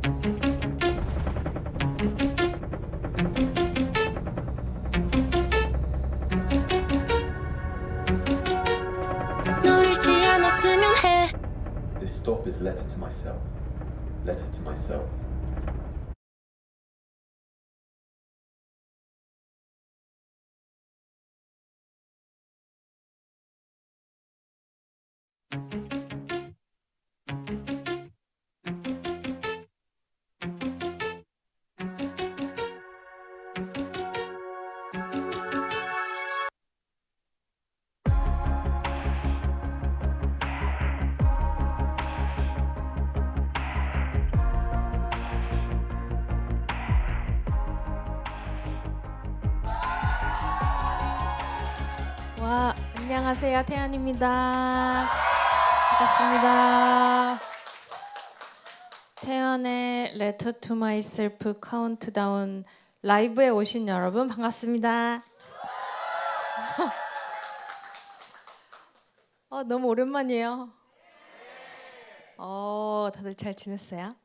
널 잃지 않았으면 해. This stop is letter to myself. Letter to myself. 와, 안녕하세요. 태연입니다. 반갑습니다. 태연의 Letter to Myself 카운트다운 라이브에 오신 여러분 반갑습니다. 너무 오랜만이에요. 다들 잘 지냈어요?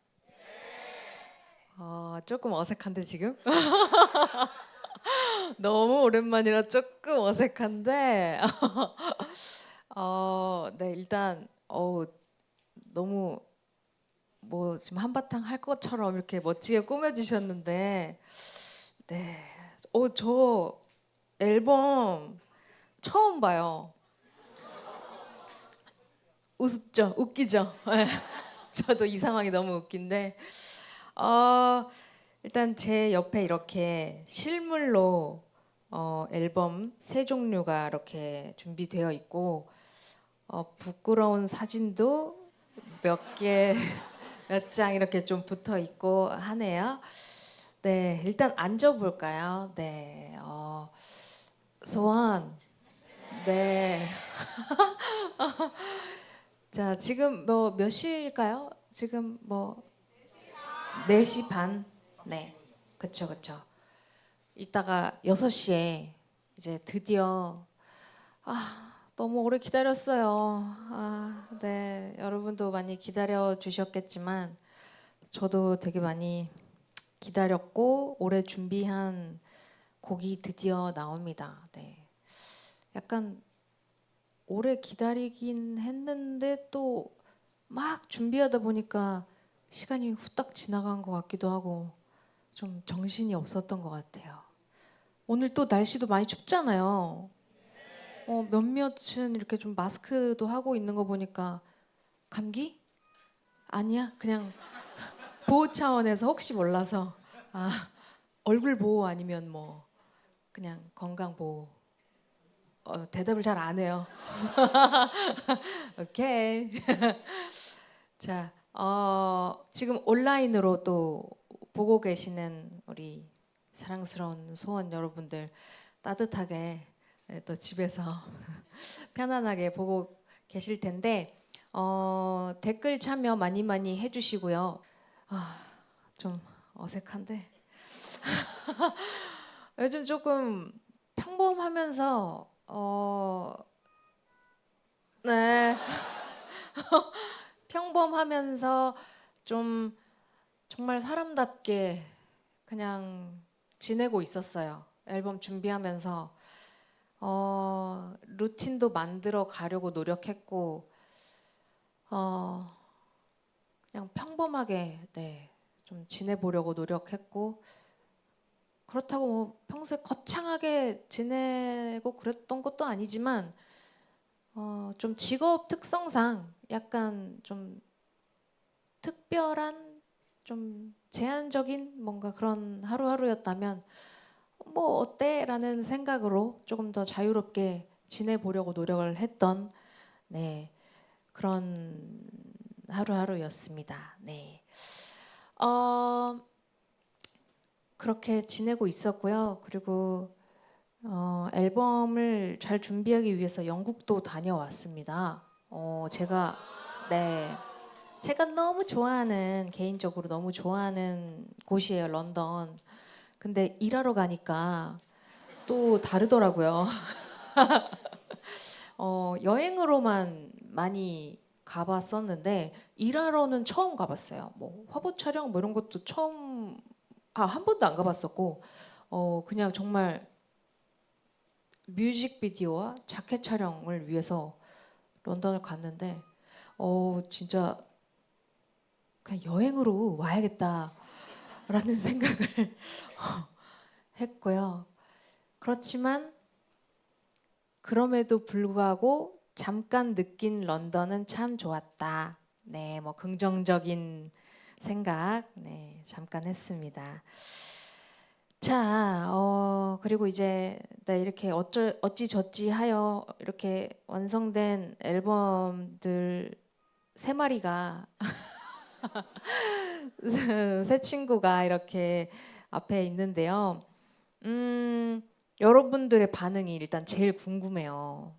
조금 어색한데 지금? 너무 오랜만이라 조금 어색한데 네, 일단 너무 뭐 지금 한바탕 할 것처럼 이렇게 멋지게 꾸며주셨는데 네, 저 앨범 처음 봐요. 우습죠? 웃기죠? 네. 저도 이 상황이 너무 웃긴데 일단 제 옆에 이렇게 실물로 앨범 세 종류가 이렇게 준비되어 있고 부끄러운 사진도 몇 개, 몇 장 이렇게 좀 붙어 있고 하네요. 네, 일단 앉아볼까요? 네, 소원. 네. 자, 지금 뭐 몇 시일까요? 지금 뭐 4시 반? 네, 그쵸, 그쵸. 이따가 6시에 이제 드디어 너무 오래 기다렸어요. 네, 여러분도 많이 기다려 주셨겠지만 저도 되게 많이 기다렸고 오래 준비한 곡이 드디어 나옵니다. 네, 약간 오래 기다리긴 했는데 또 막 준비하다 보니까 시간이 후딱 지나간 것 같기도 하고 좀 정신이 없었던 것 같아요. 오늘 또 날씨도 많이 춥잖아요. 몇몇은 이렇게 좀 마스크도 하고 있는 거 보니까 감기? 아니야? 그냥 보호 차원에서 혹시 몰라서 얼굴 보호 아니면 뭐 그냥 건강 보호. 대답을 잘 안 해요. 오케이. 자, 지금 온라인으로 또 보고 계시는 우리 사랑스러운 소원 여러분들 따뜻하게 또 집에서 편안하게 보고 계실 텐데 댓글 참여 많이 많이 해주시고요. 좀 어색한데 요즘 조금 평범하면서 네. 평범하면서 좀 정말 사람답게 그냥 지내고 있었어요. 앨범 준비하면서 루틴도 만들어 가려고 노력했고 그냥 평범하게 네, 좀 지내보려고 노력했고 그렇다고 뭐 평소에 거창하게 지내고 그랬던 것도 아니지만 좀 직업 특성상 약간 좀 특별한 좀 제한적인 뭔가 그런 하루하루였다면 뭐 어때라는 생각으로 조금 더 자유롭게 지내보려고 노력을 했던 네 그런 하루하루였습니다. 네. 그렇게 지내고 있었고요. 그리고 앨범을 잘 준비하기 위해서 영국도 다녀왔습니다. 제가 네 제가 너무 좋아하는 개인적으로 너무 좋아하는 곳이에요, 런던. 근데 일하러 가니까 또 다르더라고요. 여행으로만 많이 가봤었는데 일하러는 처음 가봤어요. 뭐 화보 촬영 뭐 이런 것도 처음 한 번도 안 가봤었고 그냥 정말 뮤직비디오와 자켓 촬영을 위해서 런던을 갔는데 진짜 그냥 여행으로 와야겠다라는 생각을 했고요. 그렇지만 그럼에도 불구하고 잠깐 느낀 런던은 참 좋았다. 네, 뭐 긍정적인 생각 잠깐 했습니다. 자, 그리고 이제 이렇게 어찌저찌 하여 이렇게 완성된 앨범들 3마리가 새 친구가 이렇게 앞에 있는데요. 여러분들의 반응이 일단 제일 궁금해요.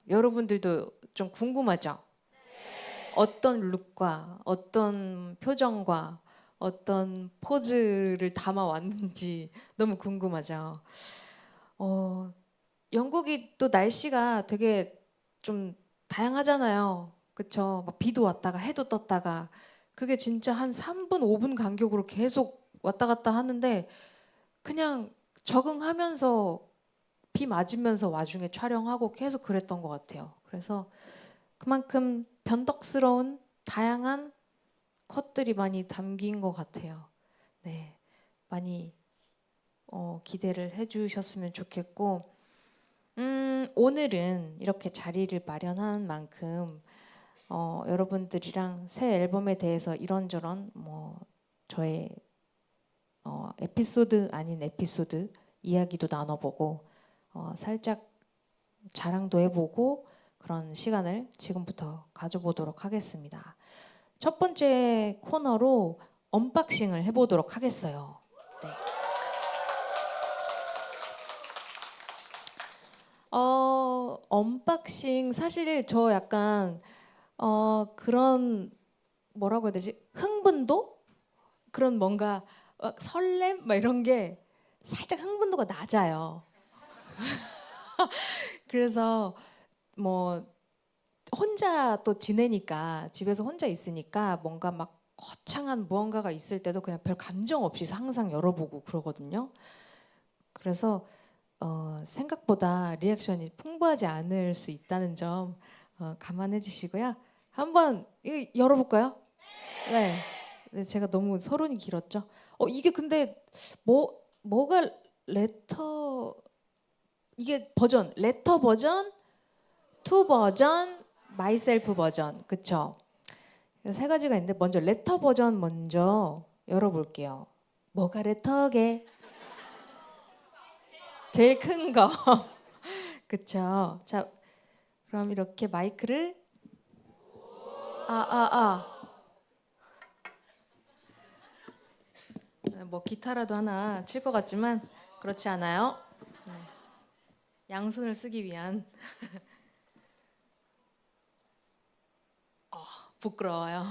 여러분들도 좀 궁금하죠? 어떤 룩과 어떤 표정과 어떤 포즈를 담아왔는지 너무 궁금하죠. 영국이 또 날씨가 되게 좀 다양하잖아요. 그쵸? 막 비도 왔다가 해도 떴다가 그게 진짜 한 3분, 5분 간격으로 계속 왔다 갔다 하는데 그냥 적응하면서 비 맞으면서 와중에 촬영하고 계속 그랬던 것 같아요. 그래서 그만큼 변덕스러운 다양한 컷들이 많이 담긴 것 같아요. 네, 많이 기대를 해주셨으면 좋겠고, 오늘은 이렇게 자리를 마련한 만큼 여러분들이랑 새 앨범에 대해서 이런저런 뭐 저의 에피소드 아닌 에피소드 이야기도 나눠보고 살짝 자랑도 해보고 그런 시간을 지금부터 가져보도록 하겠습니다. 첫 번째 코너로 언박싱을 해보도록 하겠어요. 네. 언박싱 사실 저 약간 그런 뭐라고 해야 되지? 흥분도? 그런 뭔가 설렘? 막 이런 게 살짝 흥분도가 낮아요. 그래서 뭐 혼자 또 지내니까 집에서 혼자 있으니까 뭔가 막 거창한 무언가가 있을 때도 그냥 별 감정 없이 항상 열어보고 그러거든요. 그래서 생각보다 리액션이 풍부하지 않을 수 있다는 점 감안해 주시고요. 한번 이거 열어볼까요? 네. 네, 제가 너무 서론이 길었죠. 이게 근데 뭐가 레터 이게 버전 레터 버전, 투 버전, 마이셀프 버전 그쵸? 세 가지가 있는데 먼저 레터 버전 먼저 열어볼게요. 뭐가 레터게? 제일 큰 거. 그쵸? 자, 그럼 이렇게 마이크를 뭐 기타라도 하나 칠 것 같지만 그렇지 않아요. 네. 양손을 쓰기 위한 부끄러워요.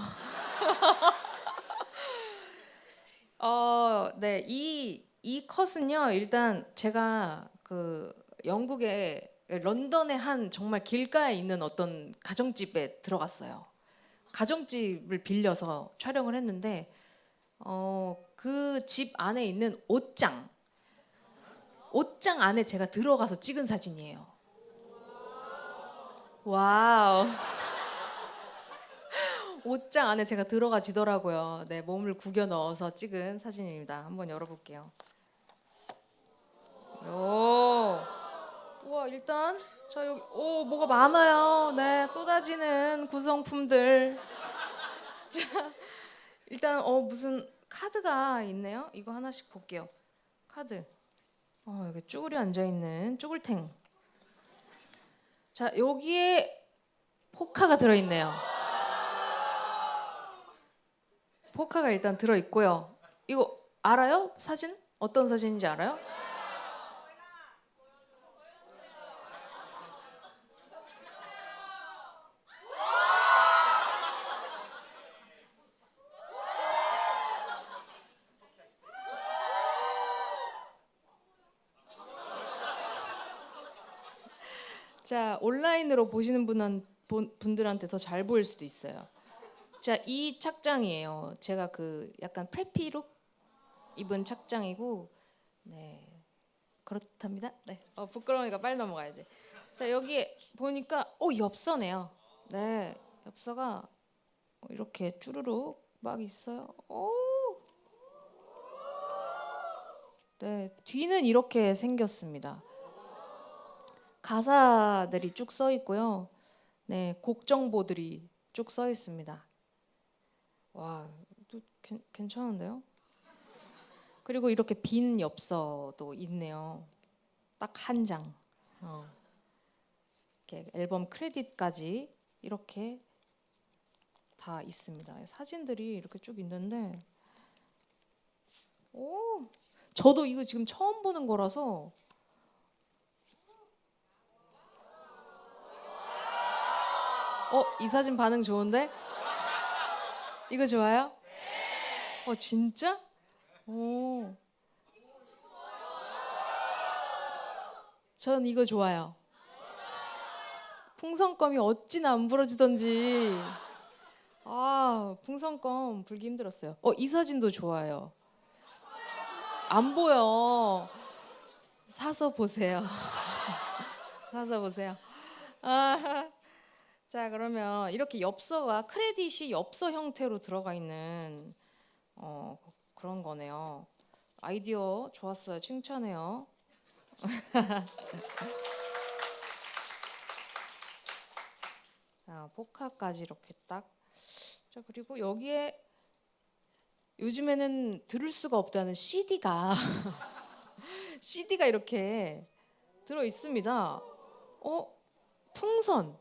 네, 이 컷은요. 일단 제가 그 영국의 런던의 한 정말 길가에 있는 어떤 가정집에 들어갔어요. 가정집을 빌려서 촬영을 했는데 그 집 안에 있는 옷장 안에 제가 들어가서 찍은 사진이에요. 와우. 옷장 안에 제가 들어가지더라고요. 네, 몸을 구겨 넣어서 찍은 사진입니다. 한번 열어볼게요. 오, 우와 일단 자 여기 뭐가 많아요. 네, 쏟아지는 구성품들. 자, 일단 무슨 카드가 있네요. 이거 하나씩 볼게요. 카드. 여기 쭈그려 앉아 있는 쭈글탱. 자, 여기에 포카가 들어 있네요. 포카가 일단 들어 있고요. 이거 알아요? 사진? 어떤 사진인지 알아요? 자, 온라인으로 보시는 분들한테 더 잘 보일 수도 있어요. 자, 이 착장이에요. 제가 그 약간 프레피룩 입은 착장이고, 네, 그렇답니다. 네, 부끄러우니까 빨리 넘어가야지. 자, 여기 보니까 엽서네요. 네, 엽서가 이렇게 쭈루룩 막 있어요. 네, 뒤는 이렇게 생겼습니다. 가사들이 쭉 써 있고요. 네, 곡 정보들이 쭉 써 있습니다. 와, 또 괜찮은데요? 그리고 이렇게 빈 엽서도 있네요. 딱 한 장. 이렇게 앨범 크레딧까지 이렇게 다 있습니다. 사진들이 이렇게 쭉 있는데, 저도 이거 지금 처음 보는 거라서. 이 사진 반응 좋은데? 이거 좋아요? 진짜? 전 이거 좋아요. 풍선껌이 어찌나 안 부러지던지. 풍선껌 불기 힘들었어요. 이 사진도 좋아요. 안 보여. 사서 보세요. 사서 보세요. 자, 그러면 이렇게 엽서가 크레딧이 엽서 형태로 들어가 있는 그런 거네요. 아이디어 좋았어요. 칭찬해요. 자, 포카까지 이렇게 딱. 자, 그리고 여기에 요즘에는 들을 수가 없다는 CD가 CD가 이렇게 들어 있습니다. 풍선.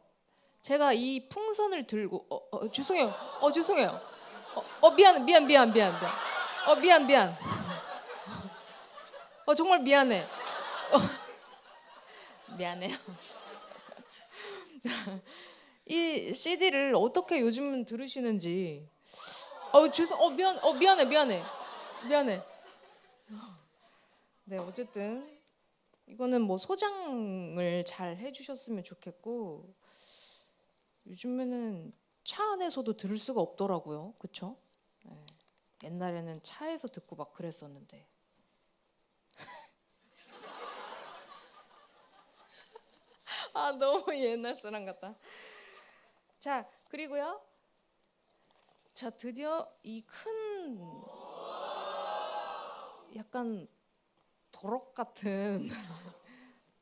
제가 이 풍선을 들고 죄송해요. 죄송해요. 미안. 미안. 정말 미안해. 미안해요. 이 CD를 어떻게 요즘 들으시는지. 미안해. 네, 어쨌든 이거는 뭐 소장을 잘 해주셨으면 좋겠고, 요즘에는 차 안에서도 들을 수가 없더라고요. 그쵸? 네. 옛날에는 차에서 듣고 막 그랬었는데. 너무 옛날 사람 같다. 자, 그리고요. 자, 드디어 이 큰 약간 도록 같은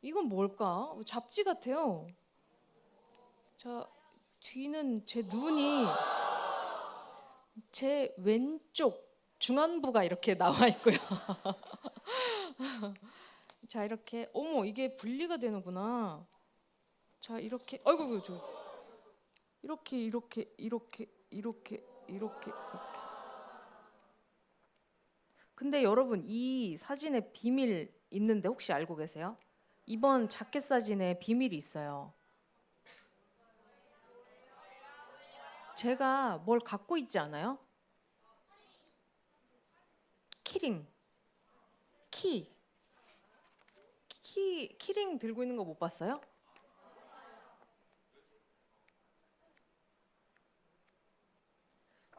이건 뭘까? 잡지 같아요. 자, 뒤는 제 눈이 제 왼쪽 중안부가 이렇게 나와 있고요. 자, 이렇게 이게 분리가 되는구나. 자, 이렇게 이렇게. 근데 여러분, 이 사진에 비밀 있는데 혹시 알고 계세요? 이번 자켓 사진에 비밀이 있어요. 제가 뭘 갖고 있지 않아요? 키링 들고 있는 거 못 봤어요?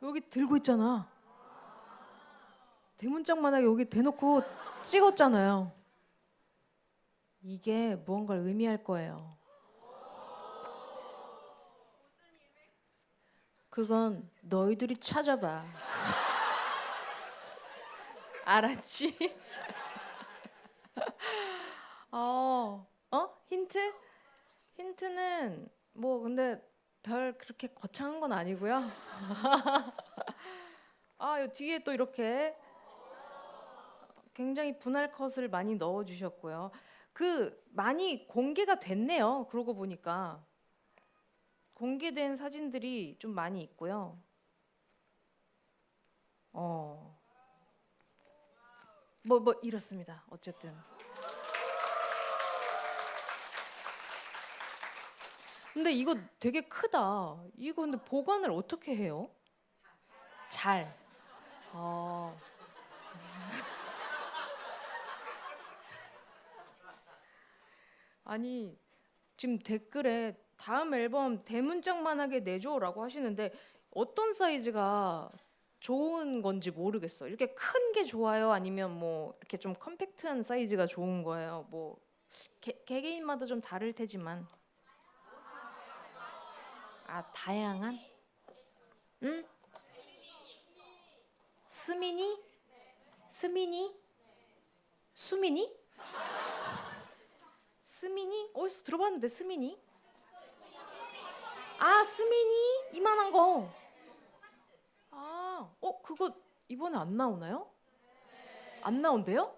여기 들고 있잖아. 대문짝만하게 여기 대놓고 찍었잖아요. 이게 무언가를 의미할 거예요. 그건 너희들이 찾아봐. 알았지? 힌트? 힌트는 뭐 근데 별 그렇게 거창한 건 아니고요. 요 뒤에 또 이렇게 굉장히 분할 컷을 많이 넣어 주셨고요. 많이 공개가 됐네요. 그러고 보니까 공개된 사진들이 좀 많이 있고요. 뭐 이렇습니다. 어쨌든. 근데 이거 되게 크다. 이거 근데 보관을 어떻게 해요? 잘. 아니, 지금 댓글에 다음 앨범 대문짝만하게 내줘라고 하시는데 어떤 사이즈가 좋은 건지 모르겠어. 이렇게 큰 게 좋아요? 아니면 뭐 이렇게 좀 컴팩트한 사이즈가 좋은 거예요? 뭐 개개인마다 좀 다를 테지만. 아, 다양한? 응? 스미니? 스미니? 수미니? 스미니? 어디서 들어봤는데 스미니? 아, 스미니? 이만한 거. 아, 그거 이번에 안 나오나요? 안 나온대요?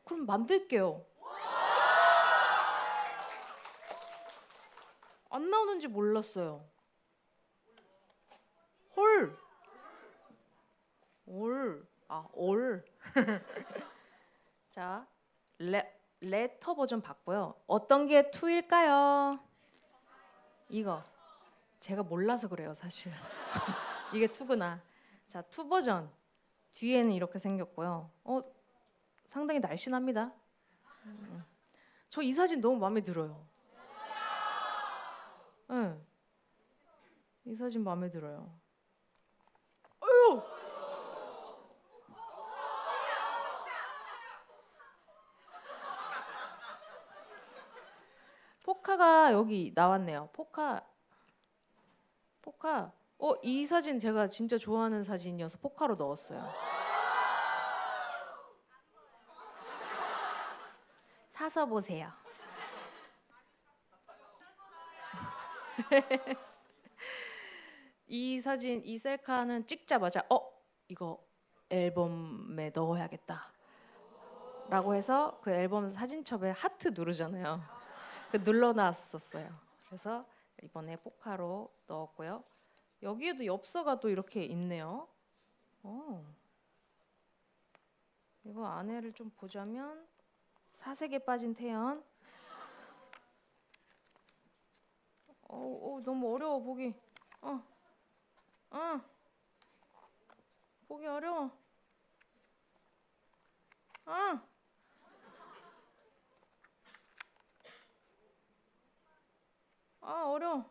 그럼 만들게요. 안 나오는지 몰랐어요. 홀. 올. 아, 올. 자, 레터 버전 봤고요. 어떤 게 2일까요? 이거. 제가 몰라서 그래요, 사실. 이게 2구나. 자, 2 버전. 뒤에는 이렇게 생겼고요. 상당히 날씬합니다. 저 이 사진 너무 마음에 들어요. 네. 이 사진 마음에 들어요. 어휴! 포카가 여기 나왔네요. 포카. 이 사진 제가 진짜 좋아하는 사진이어서 포카로 넣었어요. 사서 보세요. 이 사진, 이 셀카는 찍자마자 이거 앨범에 넣어야겠다 라고 해서 그 앨범 사진첩에 하트 누르잖아요. 그 눌러놨었어요. 그래서 이번에 포카로 넣었고요. 여기에도 엽서가 또 이렇게 있네요. 이거 안에를 좀 보자면 사색에 빠진 태연. 너무 어려워 보기. 보기 어려워. 어려워.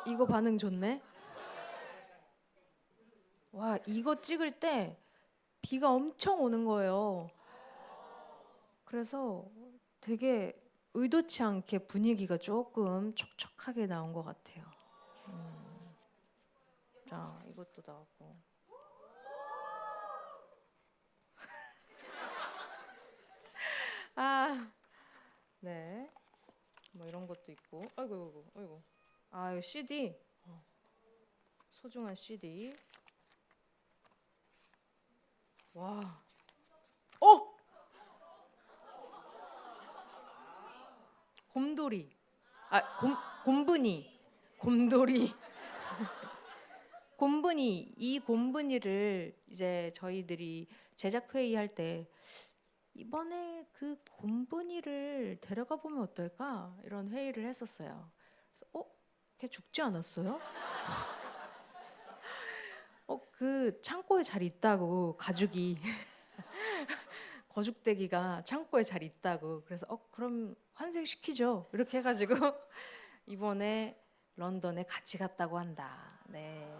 이거 반응 좋네. 와, 이거 찍을 때 비가 엄청 오는 거예요. 그래서 되게 의도치 않게 분위기가 조금 촉촉하게 나온 것 같아요. 자, 이것도 나오고. 네. 뭐 이런 것도 있고. 아이고. 이거 CD. 소중한 CD. 와. 곰돌이. 곰분이. 곰돌이. 곰분이. 이 곰분이를 이제 저희들이 제작 회의할 때 이번에 그 곰분이를 데려가 보면 어떨까? 이런 회의를 했었어요. 그래서 걔 죽지 않았어요? 그 창고에 잘 있다고 가죽이 거죽대기가 창고에 잘 있다고. 그래서 그럼 환생시키죠. 이렇게 해가지고 이번에 런던에 같이 갔다고 한다. 네.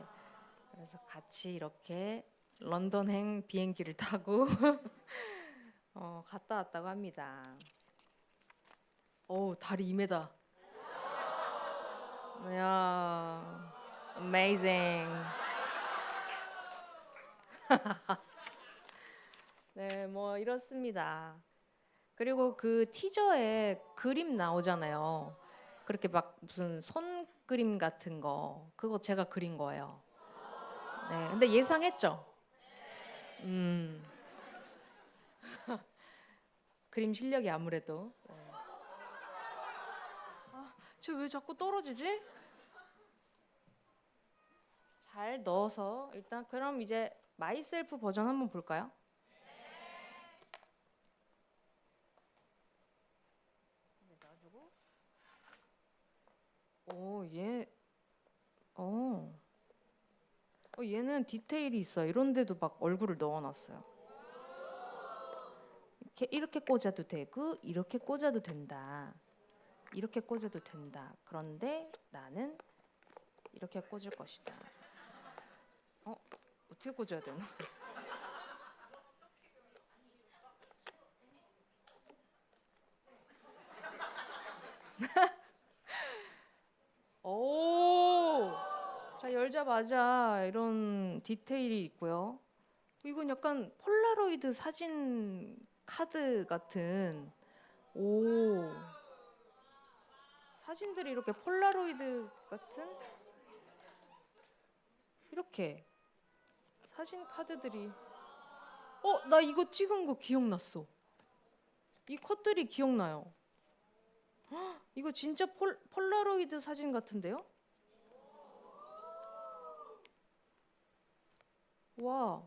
그래서 같이 이렇게 런던행 비행기를 타고 갔다 왔다고 합니다. 다리 2m. 이야, amazing. 네, 뭐 이렇습니다. 그리고 그 티저에 그림 나오잖아요. 그렇게 막 무슨 손 그림 같은 거, 그거 제가 그린 거예요. 네, 근데 예상했죠? 그림 실력이 아무래도. 네. 쟤 왜 자꾸 떨어지지? 잘 넣어서 일단 그럼 이제 마이셀프 버전 한번 볼까요? 얘는 디테일이 있어요. 이런 데도 막 얼굴을 넣어놨어요. 이렇게 꽂아도 되고 이렇게 꽂아도 된다. 이렇게 꽂아도 된다. 그런데 나는 이렇게 꽂을 것이다. 어떻게 꽂아야 되나? 오, 자 열자마자 이런 디테일이 있고요. 이건 약간 폴라로이드 사진 카드 같은 오 사진들이 이렇게 폴라로이드 같은 이렇게 사진 카드들이 나 이거 찍은 거 기억났어. 이 컷들이 기억나요. 헉, 이거 진짜 폴라로이드 사진 같은데요? 와,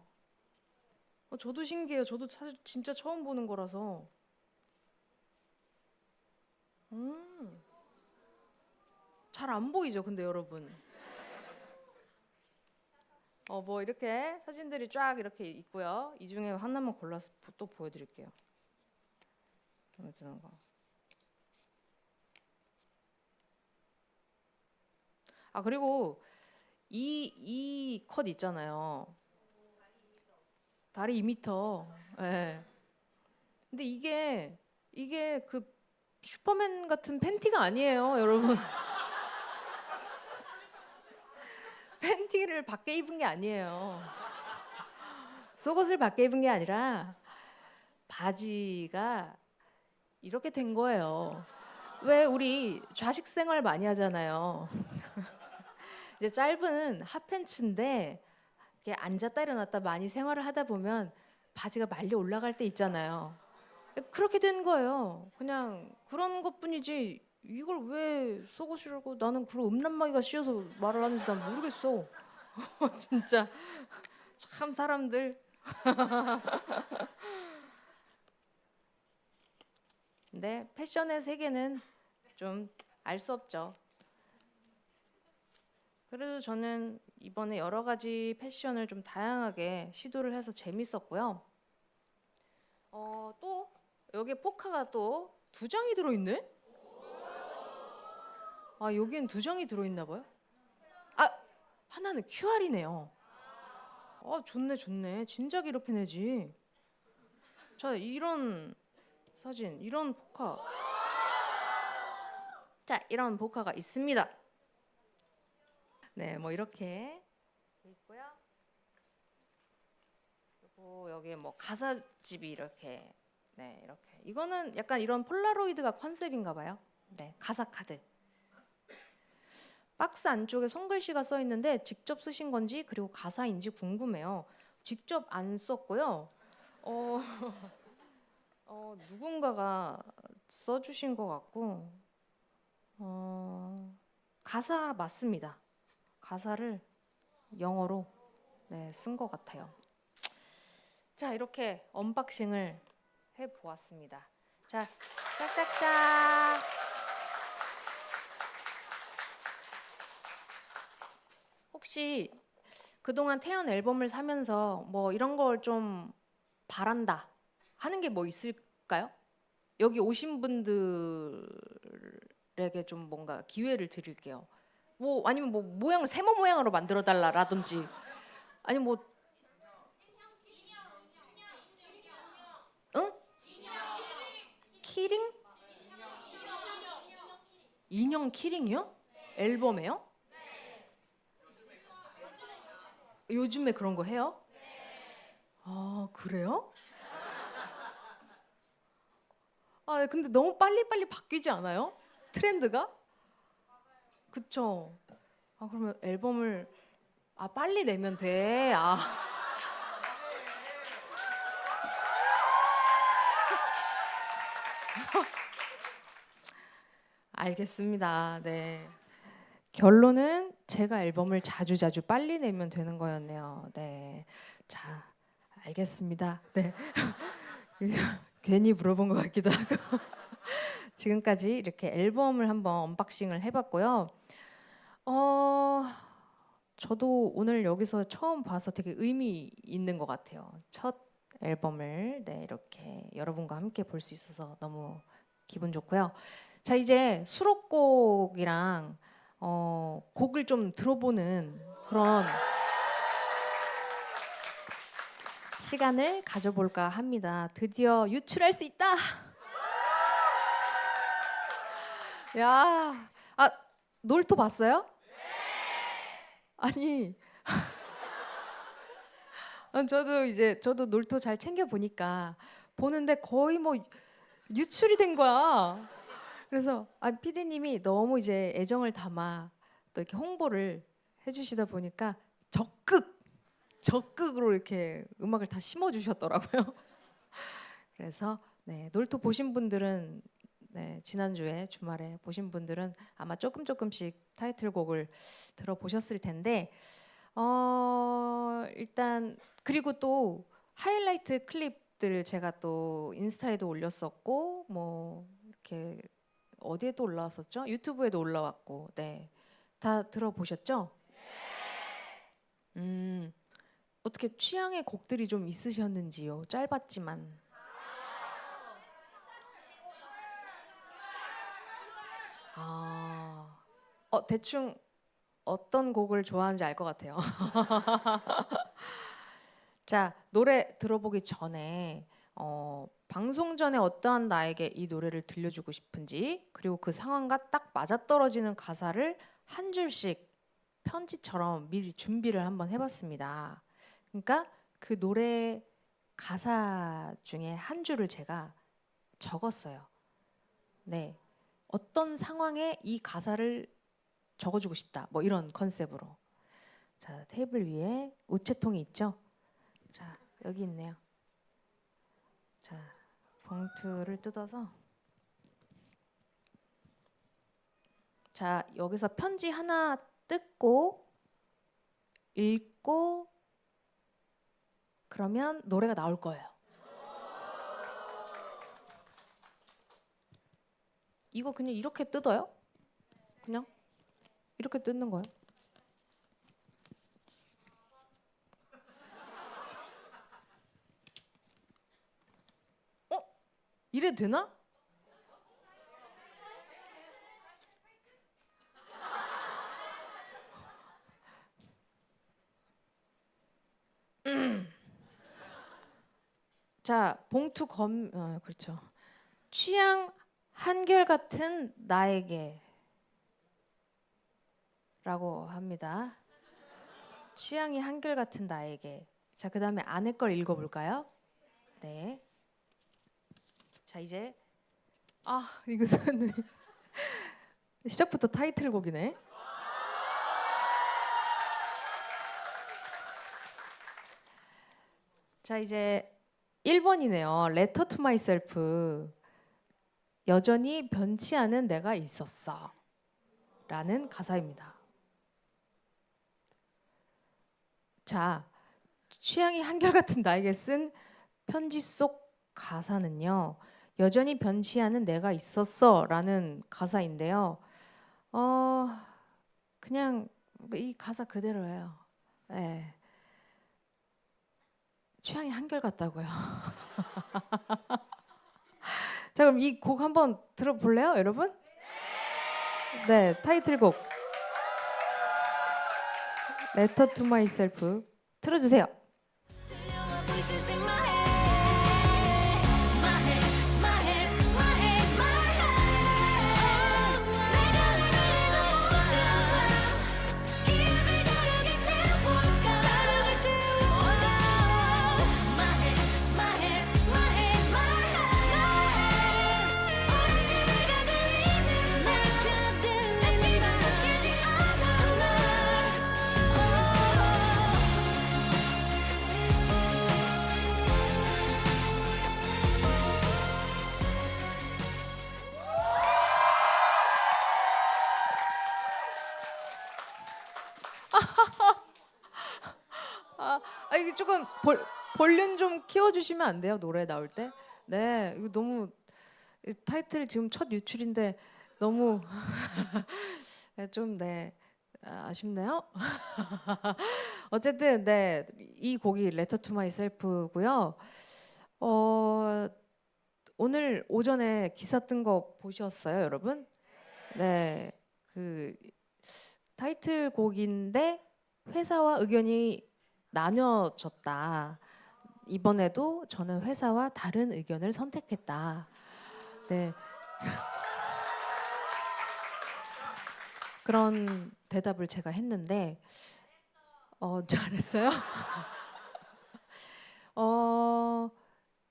저도 신기해요. 저도 사실 진짜 처음 보는 거라서. 잘 안 보이죠, 근데 여러분. 뭐 이렇게 사진들이 쫙 이렇게 있고요. 이 중에 하나만 골라서 또 보여드릴게요. 마음에 드는 거. 그리고 이 컷 있잖아요. 다리 2m. 예. 근데 이게 그 슈퍼맨 같은 팬티가 아니에요, 여러분. 팬티를 밖에 입은 게 아니에요. 속옷을 밖에 입은 게 아니라 바지가 이렇게 된 거예요. 왜 우리 좌식 생활 많이 하잖아요. 이제 짧은 핫팬츠인데 이렇게 앉았다 일어났다 많이 생활을 하다 보면 바지가 말려 올라갈 때 있잖아요. 그렇게 된 거예요. 그냥 그런 것뿐이지 이걸 왜 속옷이라고 나는 그런 음란마귀가 씌어서 말을 하는지 난 모르겠어. 진짜 참 사람들. 근데 패션의 세계는 좀 알 수 없죠. 그래도 저는 이번에 여러 가지 패션을 좀 다양하게 시도를 해서 재밌었고요. 또 여기에 포카가 또 2장이 들어있네? 여기엔 2장이 들어있나 봐요. 하나는 QR이네요. 좋네. 진작 이렇게 내지. 자, 이런 사진, 이런 포카. 자, 이런 포카가 있습니다. 네, 뭐 이렇게 있고요. 그리고 여기에 뭐 가사집이 이렇게, 네, 이렇게. 이거는 약간 이런 폴라로이드가 컨셉인가 봐요. 네, 가사 카드. 박스 안쪽에 손글씨가 써 있는데 직접 쓰신 건지 그리고 가사인지 궁금해요. 직접 안 썼고요. 누군가가 써주신 것 같고, 가사 맞습니다. 가사를 영어로 쓴 것 같아요. 자, 이렇게 언박싱을 해보았습니다. 자, 짝짝짝. 혹시 그동안 태연 앨범을 사면서 뭐 이런 걸 좀 바란다 하는 게 뭐 있을까요? 여기 오신 분들에게 좀 뭔가 기회를 드릴게요. 뭐 아니면 뭐 모양을 세모 모양으로 만들어 달라라든지 아니면 뭐 응? 키링? 인형 키링이요? 앨범에요? 요즘에 그런 거 해요? 그래요? 근데 너무 빨리빨리 바뀌지 않아요? 트렌드가? 그쵸? 그러면 앨범을 빨리 내면 돼. 알겠습니다. 네. 결론은 제가 앨범을 자주자주 빨리 내면 되는 거였네요. 네. 자, 알겠습니다. 네. 괜히 물어본 것 같기도 하고. 지금까지 이렇게 앨범을 한번 언박싱을 해봤고요. 저도 오늘 여기서 처음 봐서 되게 의미 있는 것 같아요. 첫 앨범을 네, 이렇게 여러분과 함께 볼 수 있어서 너무 기분 좋고요. 자, 이제 수록곡이랑 곡을 좀 들어보는 그런 시간을 가져볼까 합니다. 드디어 유출할 수 있다. 야, 놀토 봤어요? 아니, 저도 놀토 잘 챙겨 보니까 보는데 거의 뭐 유출이 된 거야. 그래서 PD님이 너무 이제 애정을 담아 또 이렇게 홍보를 해주시다 보니까 적극으로 이렇게 음악을 다 심어주셨더라고요. 그래서 네, 놀토 보신 분들은 네, 지난주에 주말에 보신 분들은 아마 조금씩 타이틀곡을 들어보셨을 텐데 일단 그리고 또 하이라이트 클립들 제가 또 인스타에도 올렸었고 뭐 이렇게 어디에도 올라왔었죠? 유튜브에도 올라왔고 네, 다 들어보셨죠? 어떻게 취향의 곡들이 좀 있으셨는지요? 짧았지만. 대충 어떤 곡을 좋아하는지 알 것 같아요. 자, 노래 들어보기 전에 방송 전에 어떠한 나에게 이 노래를 들려주고 싶은지 그리고 그 상황과 딱 맞아떨어지는 가사를 한 줄씩 편지처럼 미리 준비를 한번 해봤습니다. 그러니까 그 노래 가사 중에 한 줄을 제가 적었어요. 네, 어떤 상황에 이 가사를 적어주고 싶다. 뭐 이런 컨셉으로. 자, 테이블 위에 우체통이 있죠. 자, 여기 있네요. 자, 봉투를 뜯어서 자, 여기서 편지 하나 뜯고 읽고 그러면 노래가 나올 거예요. 이거 그냥 이렇게 뜯어요? 그냥 이렇게 뜯는 거예요? 이래도 되나? 자, 봉투 그렇죠. 취향 한결같은 나에게 라고 합니다. 취향이 한결같은 나에게. 자, 그 다음에 안에 걸 읽어볼까요? 네. 자, 이제 이것은 시작부터 타이틀곡이네. 자, 이제 1번이네요. Letter to myself. 여전히 변치 않은 내가 있었어 라는 가사입니다. 자, 취향이 한결같은 나에게 쓴 편지 속 가사는요, 여전히 변치 않은 내가 있었어 라는 가사인데요. 그냥 이 가사 그대로예요. 네. 취향이 한결같다고요. 자, 그럼 이 곡 한번 들어볼래요, 여러분? 네, 타이틀곡 Letter to myself 틀어주세요. 들려와 voices in my head. My head, my head, my head, my head. 내가 흐르는 기억을 다르게 채워가. My head, my head, my head, my head. 오롯이 내가 들리는 날. 다시 멈추지 않아 날. 이게 조금 볼륨 좀 키워주시면 안 돼요? 노래 나올 때? 네, 이거 너무 타이틀 지금 첫 유출인데 너무 좀 아쉽네요. 어쨌든 네, 이 곡이 Letter to myself고요. 어, 오늘 오전에 기사 뜬 거 보셨어요, 여러분? 네, 그 타이틀곡인데 회사와 의견이 나뉘어졌다. 이번에도 저는 회사와 다른 의견을 선택했다. 네, 그런 대답을 제가 했는데 잘했어요?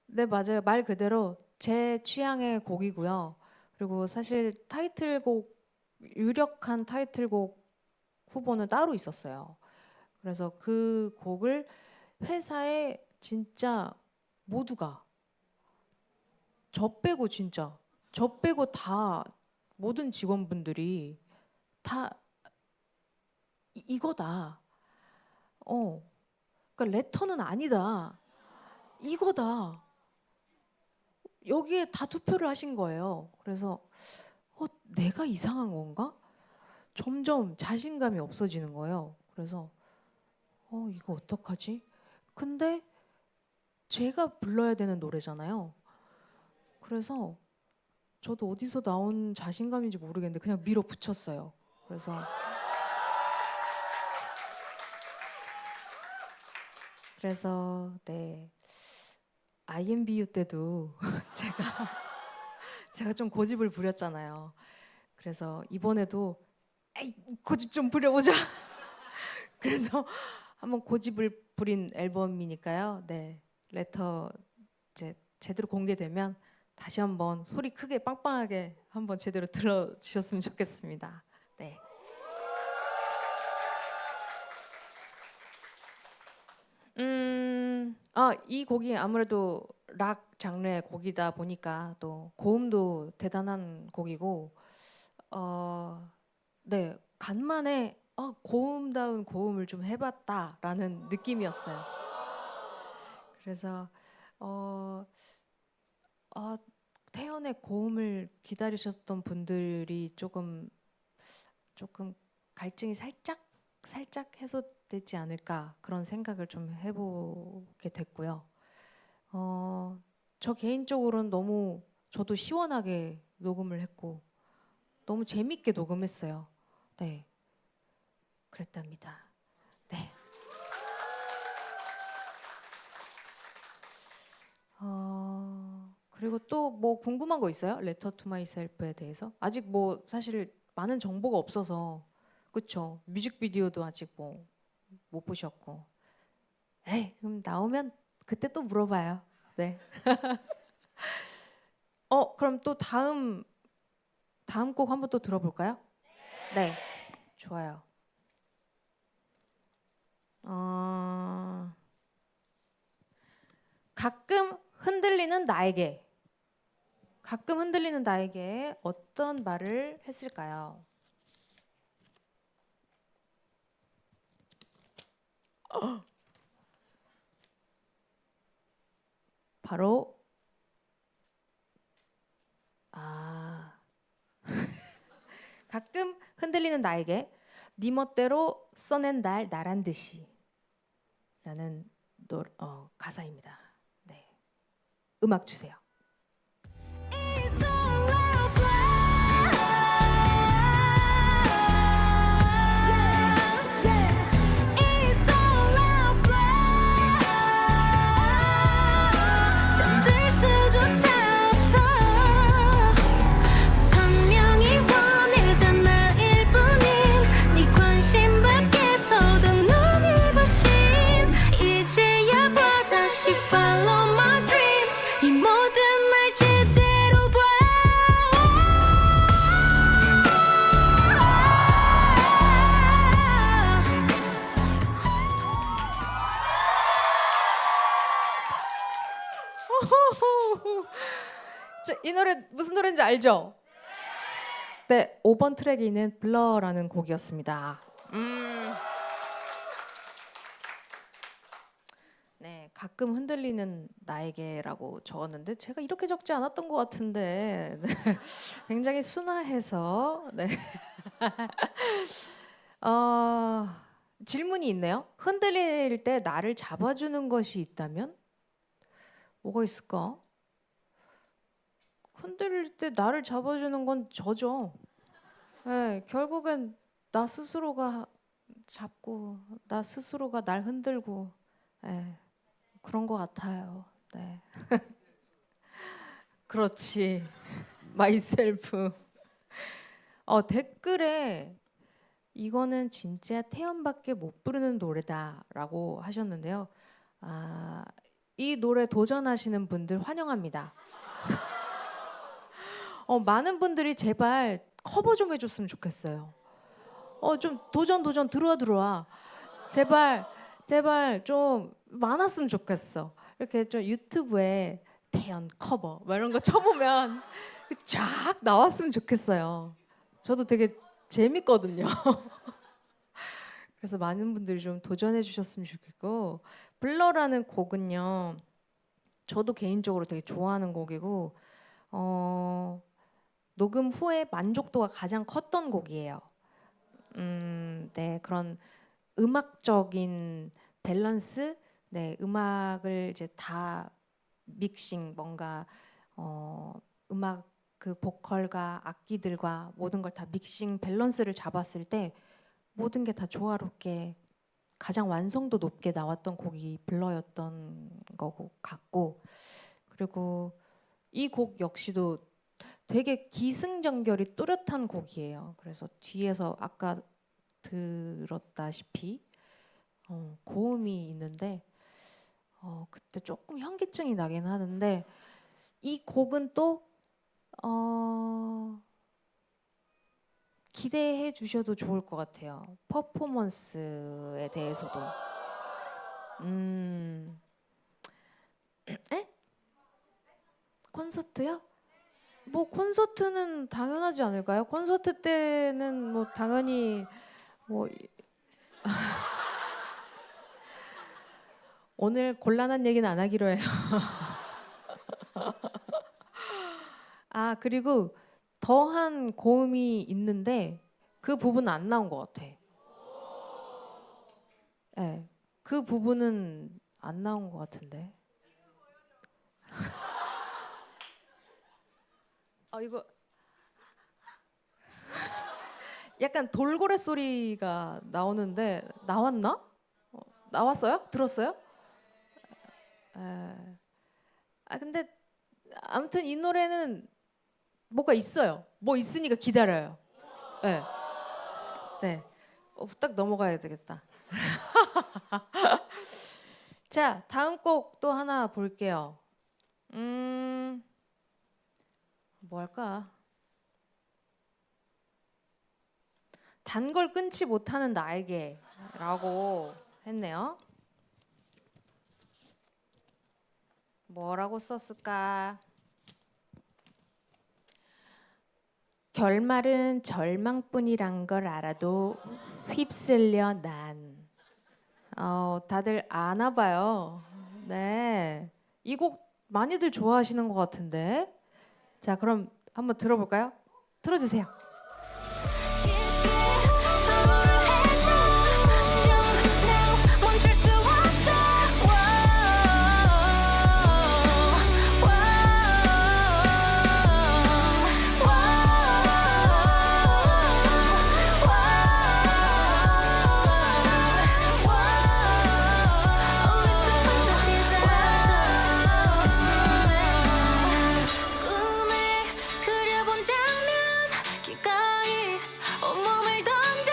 네, 맞아요. 말 그대로 제 취향의 곡이고요. 그리고 사실 유력한 타이틀곡 후보는 따로 있었어요. 그래서 그 곡을 회사에 진짜 모두가 저 빼고 다 모든 직원분들이 다 이거다. 그러니까 레터는 아니다. 이거다. 여기에 다 투표를 하신 거예요. 그래서 내가 이상한 건가? 점점 자신감이 없어지는 거예요. 그래서 이거 어떡하지? 근데 제가 불러야 되는 노래잖아요. 그래서 저도 어디서 나온 자신감인지 모르겠는데 그냥 밀어붙였어요. 그래서 네, IMBU 때도 제가 좀 고집을 부렸잖아요. 그래서 이번에도 에이, 고집 좀 부려보자. 그래서 한번 고집을 부린 앨범이니까요. 네, 레터 이제 제대로 공개되면 다시 한번 소리 크게 빵빵하게 한번 제대로 들어주셨으면 좋겠습니다. 네. 이 곡이 아무래도 락 장르의 곡이다 보니까 또 고음도 대단한 곡이고, 네, 간만에 고음다운 고음을 좀 해봤다라는 느낌이었어요. 그래서 태연의 고음을 기다리셨던 분들이 조금 갈증이 살짝 해소되지 않을까 그런 생각을 좀 해보게 됐고요. 저 개인적으로는 너무 저도 시원하게 녹음을 했고 너무 재밌게 녹음했어요. 네, 그랬답니다. 네. 그리고 또 뭐 궁금한 거 있어요? 레터 투 마이셀프에 대해서? 아직 뭐 사실 많은 정보가 없어서 그쵸? 뮤직비디오도 아직 뭐 못 보셨고. 에이, 그럼 나오면 그때 또 물어봐요. 네. 그럼 또 다음 곡 한번 또 들어볼까요? 네. 좋아요. 가끔 흔들리는 나에게 어떤 말을 했을까요? 바로 가끔 흔들리는 나에게 네 멋대로 써낸 날 나란 듯이 라는 가사입니다. 네. 음악 주세요. It's all a plan. It's all a plan. 잠들 수조차 없어. 선명히 원했던 나일 뿐인 네 관심 밖에서도 눈이 부신 이제야 봐 다시 follow my dreams 이 모든 날 제대로 봐. 이 노래 무슨 노래인지 알죠? 네, 5번 트랙에 있는 블러라는 곡이었습니다. 네, 가끔 흔들리는 나에게라고 적었는데 제가 이렇게 적지 않았던 것 같은데 네, 굉장히 순화해서 네. 질문이 있네요. 흔들릴 때 나를 잡아주는 것이 있다면 뭐가 있을까? 흔들릴 때 나를 잡아주는 건 저죠. 네, 결국엔 나 스스로가 잡고 나 스스로가 날 흔들고 네, 그런 것 같아요. 네. 그렇지. 마이셀프. 댓글에 이거는 진짜 태연밖에 못 부르는 노래다라고 하셨는데요. 이 노래 도전하시는 분들 환영합니다. 많은 분들이 제발 커버 좀 해줬으면 좋겠어요. 좀 도전 들어와. 제발 좀 많았으면 좋겠어. 이렇게 좀 유튜브에 태연 커버 뭐 이런 거 쳐보면 쫙 나왔으면 좋겠어요. 저도 되게 재밌거든요. 그래서 많은 분들이 좀 도전해 주셨으면 좋겠고 블러라는 곡은요. 저도 개인적으로 되게 좋아하는 곡이고 녹음 후에 만족도가 가장 컸던 곡이에요. 네, 그런 음악적인 밸런스, 네, 음악을 이제 다 믹싱 뭔가 음악 그 보컬과 악기들과 모든 걸 다 믹싱 밸런스를 잡았을 때 모든 게 다 조화롭게 가장 완성도 높게 나왔던 곡이 블러였던 거 같고 그리고 이 곡 역시도 되게 기승전결이 또렷한 곡이에요. 그래서 뒤에서 아까 들었다시피 고음이 있는데 그때 조금 현기증이 나긴 하는데 이 곡은 또 기대해 주셔도 좋을 것 같아요. 퍼포먼스에 대해서도. 에? 콘서트요? 뭐 콘서트는 당연하지 않을까요? 콘서트 때는 뭐 당연히 뭐 오늘 곤란한 얘기는 안 하기로 해요. 그리고 더한 고음이 있는데 그 부분은 안 나온 것 같아. 네, 그 부분은 안 나온 것 같은데. 이거 약간 돌고래 소리가 나오는데 나왔나? 나왔어요? 들었어요? 근데 아무튼 이 노래는 뭐가 있어요. 뭐 있으니까 기다려요. 네. 네. 딱 넘어가야 되겠다. 자, 다음 곡 또 하나 볼게요. 뭐 할까? 단 걸 끊지 못하는 나에게라고 했네요. 뭐라고 썼을까? 결말은 절망뿐이란 걸 알아도 휩쓸려 난. 다들 아나 봐요. 네. 이 곡 많이들 좋아하시는 것 같은데. 자, 그럼 한번 들어볼까요? 틀어주세요. 깊게 서로를 헤쳐져 now 멈출 수 없어 꿈에 그려본 장면 기꺼이 온몸을 던져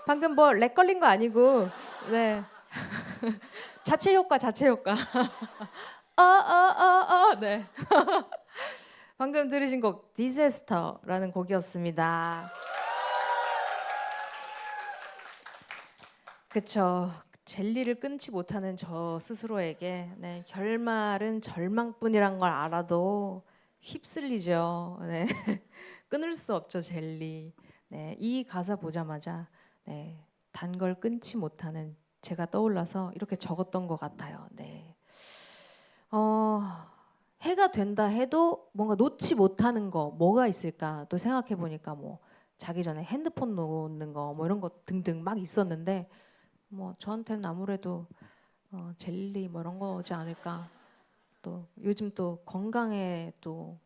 방금 뭐 렉 걸린 거 아니고, 네. 자체 효과. 네. 방금 들으신 곡 디제스터라는 곡이었습니다. 그쵸. 젤리를 끊지 못하는 저 스스로에게 네, 결말은 절망뿐이란 걸 알아도 휩쓸리죠. 네. 끊을 수 없죠 젤리. 네, 이 가사 보자마자 네, 단 걸 끊지 못하는 제가 떠올라서 이렇게 적었던 것 같아요. 네. 해가 된다 해도 뭔가 놓지 못하는 거 뭐가 있을까 또 생각해 보니까 뭐 자기 전에 핸드폰 놓는 거 뭐 이런 거 등등 막 있었는데 뭐 저한테는 아무래도 젤리 뭐 이런 거지 않을까. 또 요즘 또 건강에 또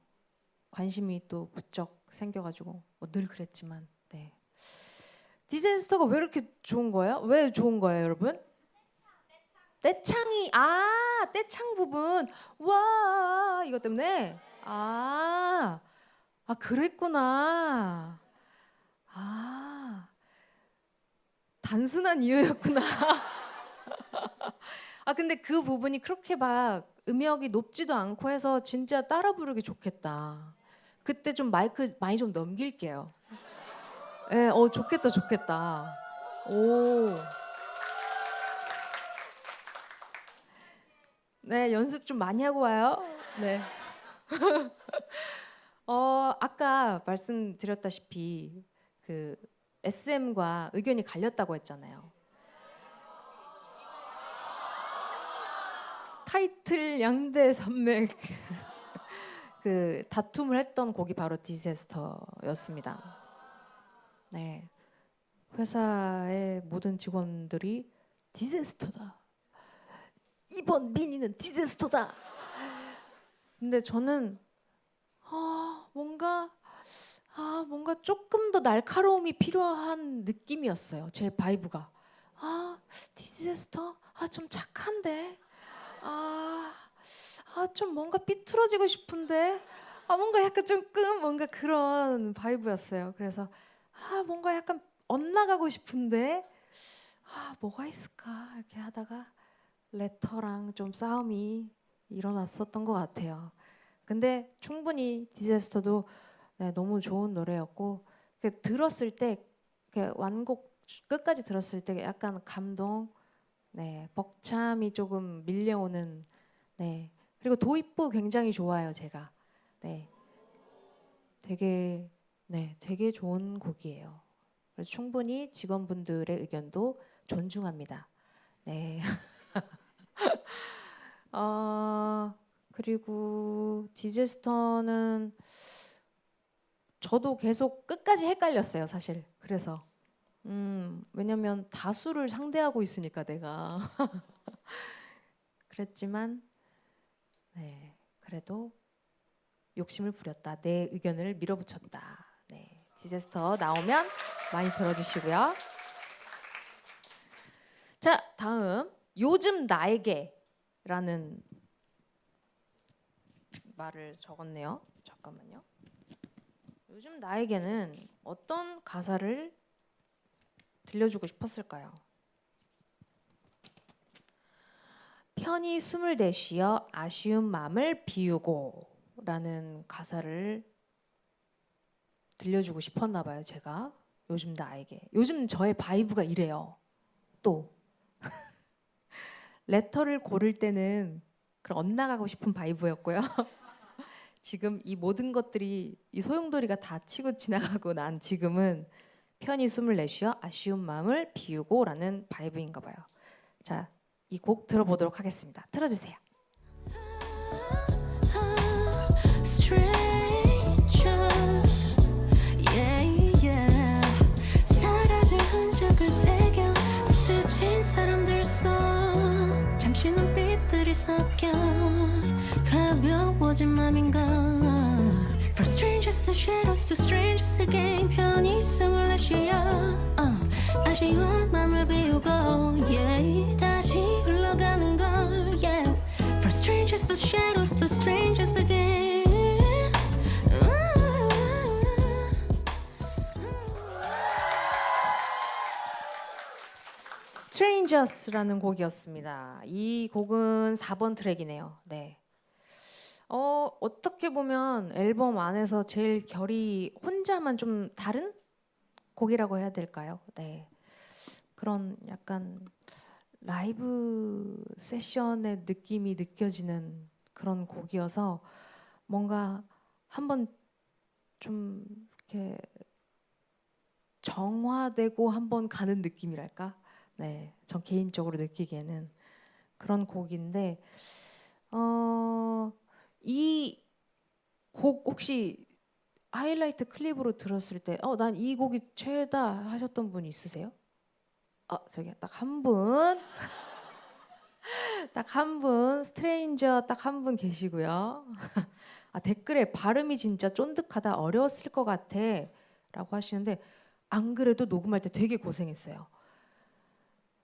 관심이 또 부쩍 생겨가지고 뭐 늘 그랬지만 네. 디제스터가 왜 이렇게 좋은 거예요? 왜 좋은 거예요, 여러분? 떼창이 떼창 부분 와 이것 때문에 그랬구나. 단순한 이유였구나. 근데 그 부분이 그렇게 막 음역이 높지도 않고 해서 진짜 따라 부르기 좋겠다. 그때 좀 마이크 많이 좀 넘길게요. 예, 좋겠다, 좋겠다. 오. 네, 연습 좀 많이 하고 와요. 네. 아까 말씀드렸다시피 그 SM과 의견이 갈렸다고 했잖아요. 타이틀 양대 산맥 그 다툼을 했던 곡이 바로 디제스터였습니다. 네, 회사의 모든 직원들이 디제스터다. 이번 미니는 디제스터다. 근데 저는 뭔가 조금 더 날카로움이 필요한 느낌이었어요. 제 바이브가. 디제스터? 좀 착한데. 좀 뭔가 삐뚤어지고 싶은데. 뭔가 약간 조금 뭔가 그런 바이브였어요. 그래서 뭔가 약간 엇나가고 싶은데. 뭐가 있을까? 이렇게 하다가 레터랑 좀 싸움이 일어났었던 것 같아요. 근데 충분히 디제스터도 네, 너무 좋은 노래였고 들었을 때 완곡 끝까지 들었을 때 약간 감동, 네, 벅참이 조금 밀려오는, 네, 그리고 도입부 굉장히 좋아요 제가, 네, 되게 좋은 곡이에요. 그래서 충분히 직원분들의 의견도 존중합니다. 네. 그리고 디제스터는 저도 계속 끝까지 헷갈렸어요, 사실. 그래서 왜냐면 다수를 상대하고 있으니까 내가 그랬지만 네, 그래도 욕심을 부렸다. 내 의견을 밀어붙였다. 네, 디제스터 나오면 많이 들어주시고요. 자, 다음 요즘 나에게라는 말을 적었네요. 잠깐만요. 요즘 나에게는 어떤 가사를 들려주고 싶었을까요? 편히 숨을 내쉬어 아쉬운 마음을 비우고 라는 가사를 들려주고 싶었나 봐요. 제가 요즘 나에게. 요즘 저의 바이브가 이래요. 또 레터를 고를 때는 그런 엇나가고 싶은 바이브였고요. 지금 이 모든 것들이 이 소용돌이가 다 치고 지나가고 난 지금은 편히 숨을 내쉬어 아쉬운 마음을 비우고 라는 바이브인가 봐요. 자, 이 곡 들어보도록 하겠습니다. 틀어주세요. Strangers, yeah, yeah. 사라질 흔적을 새겨 스친 사람들 속 잠시 눈빛들이 섞여 가벼워진 맘인가. From strangers to shadows to strangers again. 편히 숨을 내쉬어 아쉬운 맘을 비우고 yeah. 다시 흘러가는 걸 yeah. From strangers to shadows to strangers again. Strangers라는 곡이었습니다. 이 곡은 4번 트랙이네요. 네. 어떻게 보면 앨범 안에서 제일 결이 혼자만 좀 다른 곡이라고 해야 될까요? 네. 그런 약간 라이브 세션의 느낌이 느껴지는 그런 곡이어서 뭔가 한번 좀 이렇게 정화되고 한번 가는 느낌이랄까? 네, 전 개인적으로 느끼기에는 그런 곡인데 이 곡 혹시 하이라이트 클립으로 들었을 때 난 이 곡이 최애다 하셨던 분 있으세요? 저기 딱 한 분. 딱 한 분. 스트레인저 딱 한 분 계시고요. 댓글에 발음이 진짜 쫀득하다 어려웠을 것 같아 라고 하시는데 안 그래도 녹음할 때 되게 고생했어요.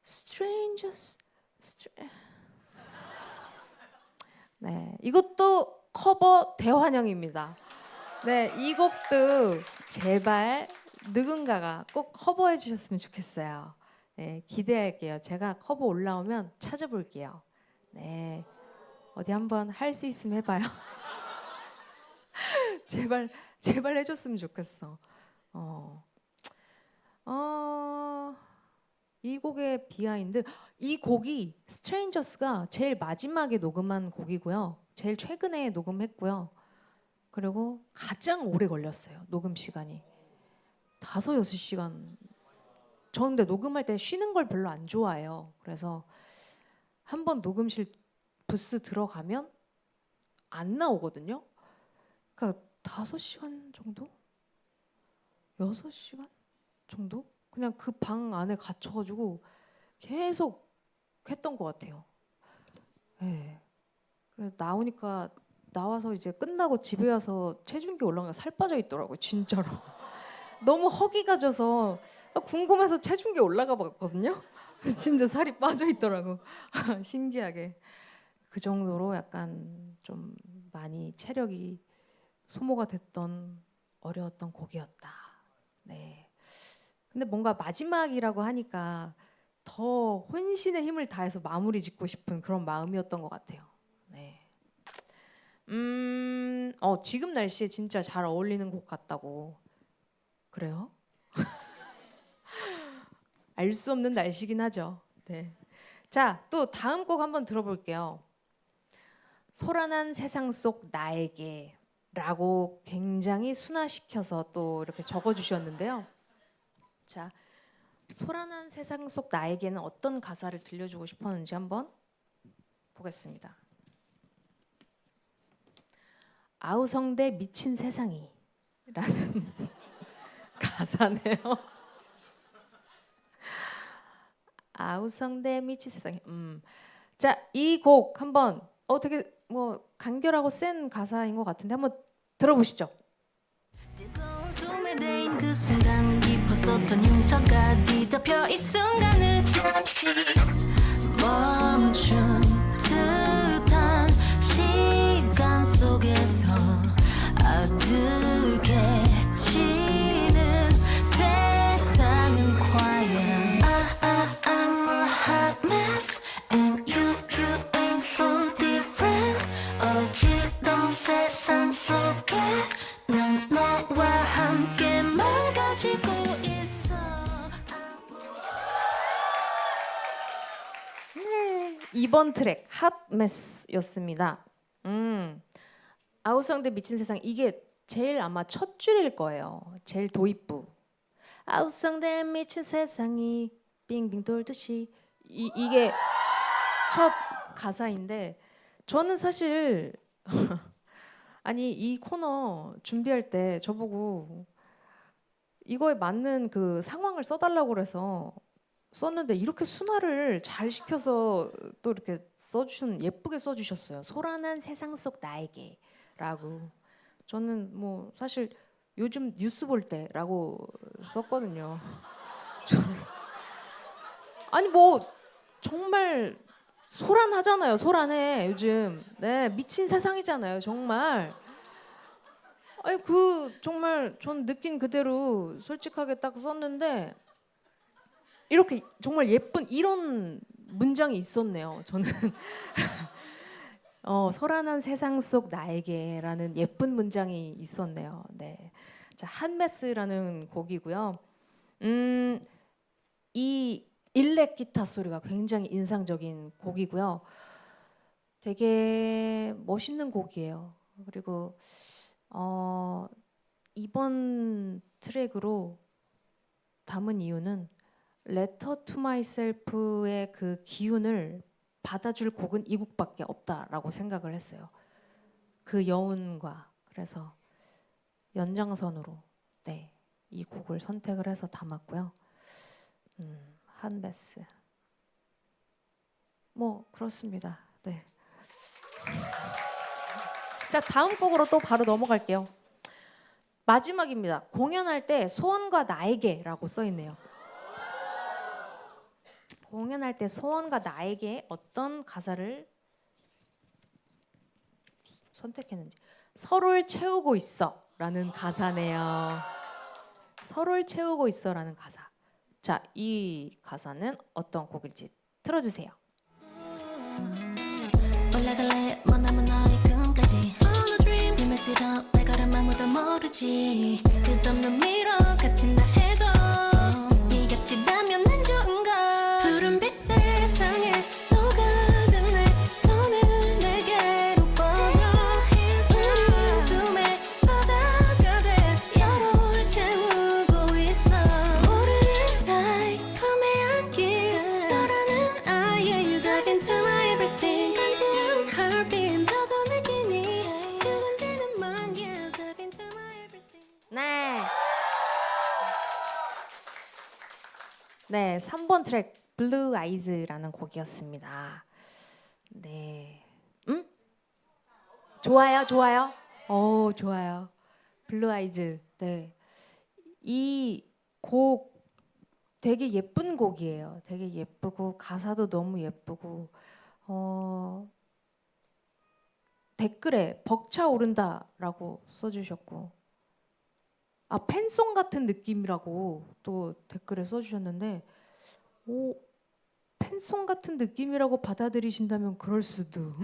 Strangers 네, 이것도 커버 대환영입니다. 네, 이 곡도 제발 누군가가 꼭 커버해 주셨으면 좋겠어요. 네, 기대할게요. 제가 커버 올라오면 찾아볼게요. 네, 어디 한번 할 수 있으면 해봐요. 제발 해줬으면 좋겠어. 이 곡의 비하인드, 이 곡이 스트레인저스가 제일 마지막에 녹음한 곡이고요. 제일 최근에 녹음했고요. 그리고 가장 오래 걸렸어요. 녹음 시간이 5-6시간. 저는 근데 녹음할 때 쉬는 걸 별로 안 좋아해요. 그래서 한번 녹음실 부스 들어가면 안 나오거든요. 그러니까 5시간 정도? 6시간 정도? 그냥 그 방 안에 갇혀가지고 계속 했던 것 같아요. 네. 그래서 나와서 이제 끝나고 집에 와서 체중계 올라가니까 살 빠져 있더라고요. 진짜로. 너무 허기가 져서 궁금해서 체중계 올라가 봤거든요. 진짜 살이 빠져 있더라고. 신기하게. 그 정도로 약간 좀 많이 체력이 소모가 됐던 어려웠던 곡이었다. 네. 근데 뭔가 마지막이라고 하니까 더 혼신의 힘을 다해서 마무리 짓고 싶은 그런 마음이었던 것 같아요. 네. 지금 날씨에 진짜 잘 어울리는 곡 같다고. 그래요? 알 수 없는 날씨긴 하죠. 네. 자, 또 다음 곡 한번 들어볼게요. 소란한 세상 속 나에게라고 굉장히 순화시켜서 또 이렇게 적어주셨는데요. 자, 소란한 세상 속 나에게는 어떤 가사를 들려주고 싶었는지 한번 보겠습니다. 아우성대 미친 세상이 라는 가사네요. 아우성대 미친 세상이. 자, 이 곡 한번 되게 뭐 간결하고 센 가사인 것 같은데 한번 들어보시죠. 뜨거운 숨에 대인 그 순간 깊었었던 흉터가 뒤덮여 이 순간을 잠시 멈춘 듯한 시간 속에서 아득해지는 세상은 quiet. I'm a hot mess and you ain't so different. 어지러운 세상 속에 난 너와 함께만 가지고 있어. 네, 이번 트랙 핫메스였습니다. 아우성대 미친 세상, 이게 제일 아마 첫 줄일 거예요. 제일 도입부. 아우성대 미친 세상이 빙빙 돌듯이 이게 첫 가사인데 저는 사실 아니 이 코너 준비할 때 저보고 이거에 맞는 그 상황을 써달라고 그래서 썼는데 이렇게 순화를 잘 시켜서 또 이렇게 예쁘게 써주셨어요. 소란한 세상 속 나에게라고. 저는 뭐 사실 요즘 뉴스 볼 때라고 썼거든요. 아니 뭐 정말 소란하잖아요. 소란해 요즘. 네, 미친 세상이잖아요. 정말. 아니 정말 전 느낀 그대로 솔직하게 딱 썼는데 이렇게 정말 예쁜 이런 문장이 있었네요. 저는 소란한 세상 속 나에게라는 예쁜 문장이 있었네요. 네. 자, 핫메스라는 곡이고요. 이 일렉 기타 소리가 굉장히 인상적인 곡이고요. 되게 멋있는 곡이에요. 그리고 이번 트랙으로 담은 이유는 Letter to Myself의 그 기운을 받아줄 곡은 이 곡밖에 없다라고 생각을 했어요. 그 여운과 그래서 연장선으로 네, 이 곡을 선택을 해서 담았고요. 한메스. 뭐 그렇습니다. 네. 자, 다음 곡으로 또 바로 넘어갈게요. 마지막입니다. 공연할 때 소원과 나에게라고 써 있네요. 공연할 때 소원과 나에게 어떤 가사를 선택했는지. 서로를 채우고 있어라는 가사네요. 서로를 채우고 있어라는 가사. 자, 이 가사는 어떤 곡일지 틀어주세요. 올라갈래 만나면 너의 꿈까지 On a dream 힘을 실어 내 걸음 아무도 모르지 끝없는 미로 갇힌다 해도 네 곁이라면 난 좋은걸 푸른빛 세상에 녹아든 내 손을 내게로 뻗어 우린 꿈의 바다가 돼 서로를 채우고 있어 모르는 사이 품에 안긴 너라는 아예 You dive into my everything 간지러운 heartbeat 너도 느끼니 두근대는 마음 You dive into my everything 네. 네, 3번 트랙 블루 아이즈라는 곡이었습니다. 네. 좋아요, 좋아요. 오, 좋아요. 블루 아이즈. 네. 이 곡 되게 예쁜 곡이에요. 되게 예쁘고 가사도 너무 예쁘고 댓글에 벅차오른다라고 써주셨고 팬송 같은 느낌이라고 또 댓글에 써주셨는데 팬송 같은 느낌이라고 받아들이신다면 그럴 수도.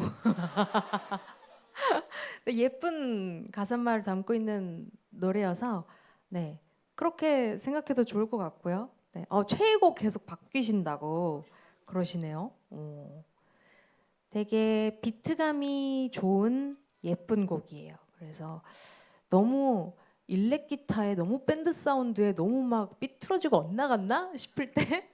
예쁜 가사말을 담고 있는 노래여서 네 그렇게 생각해도 좋을 것 같고요. 네, 최애곡 계속 바뀌신다고 그러시네요. 되게 비트감이 좋은 예쁜 곡이에요. 그래서 너무 일렉 기타에 너무 밴드 사운드에 너무 막 삐뚤어지고 엇나갔나 싶을 때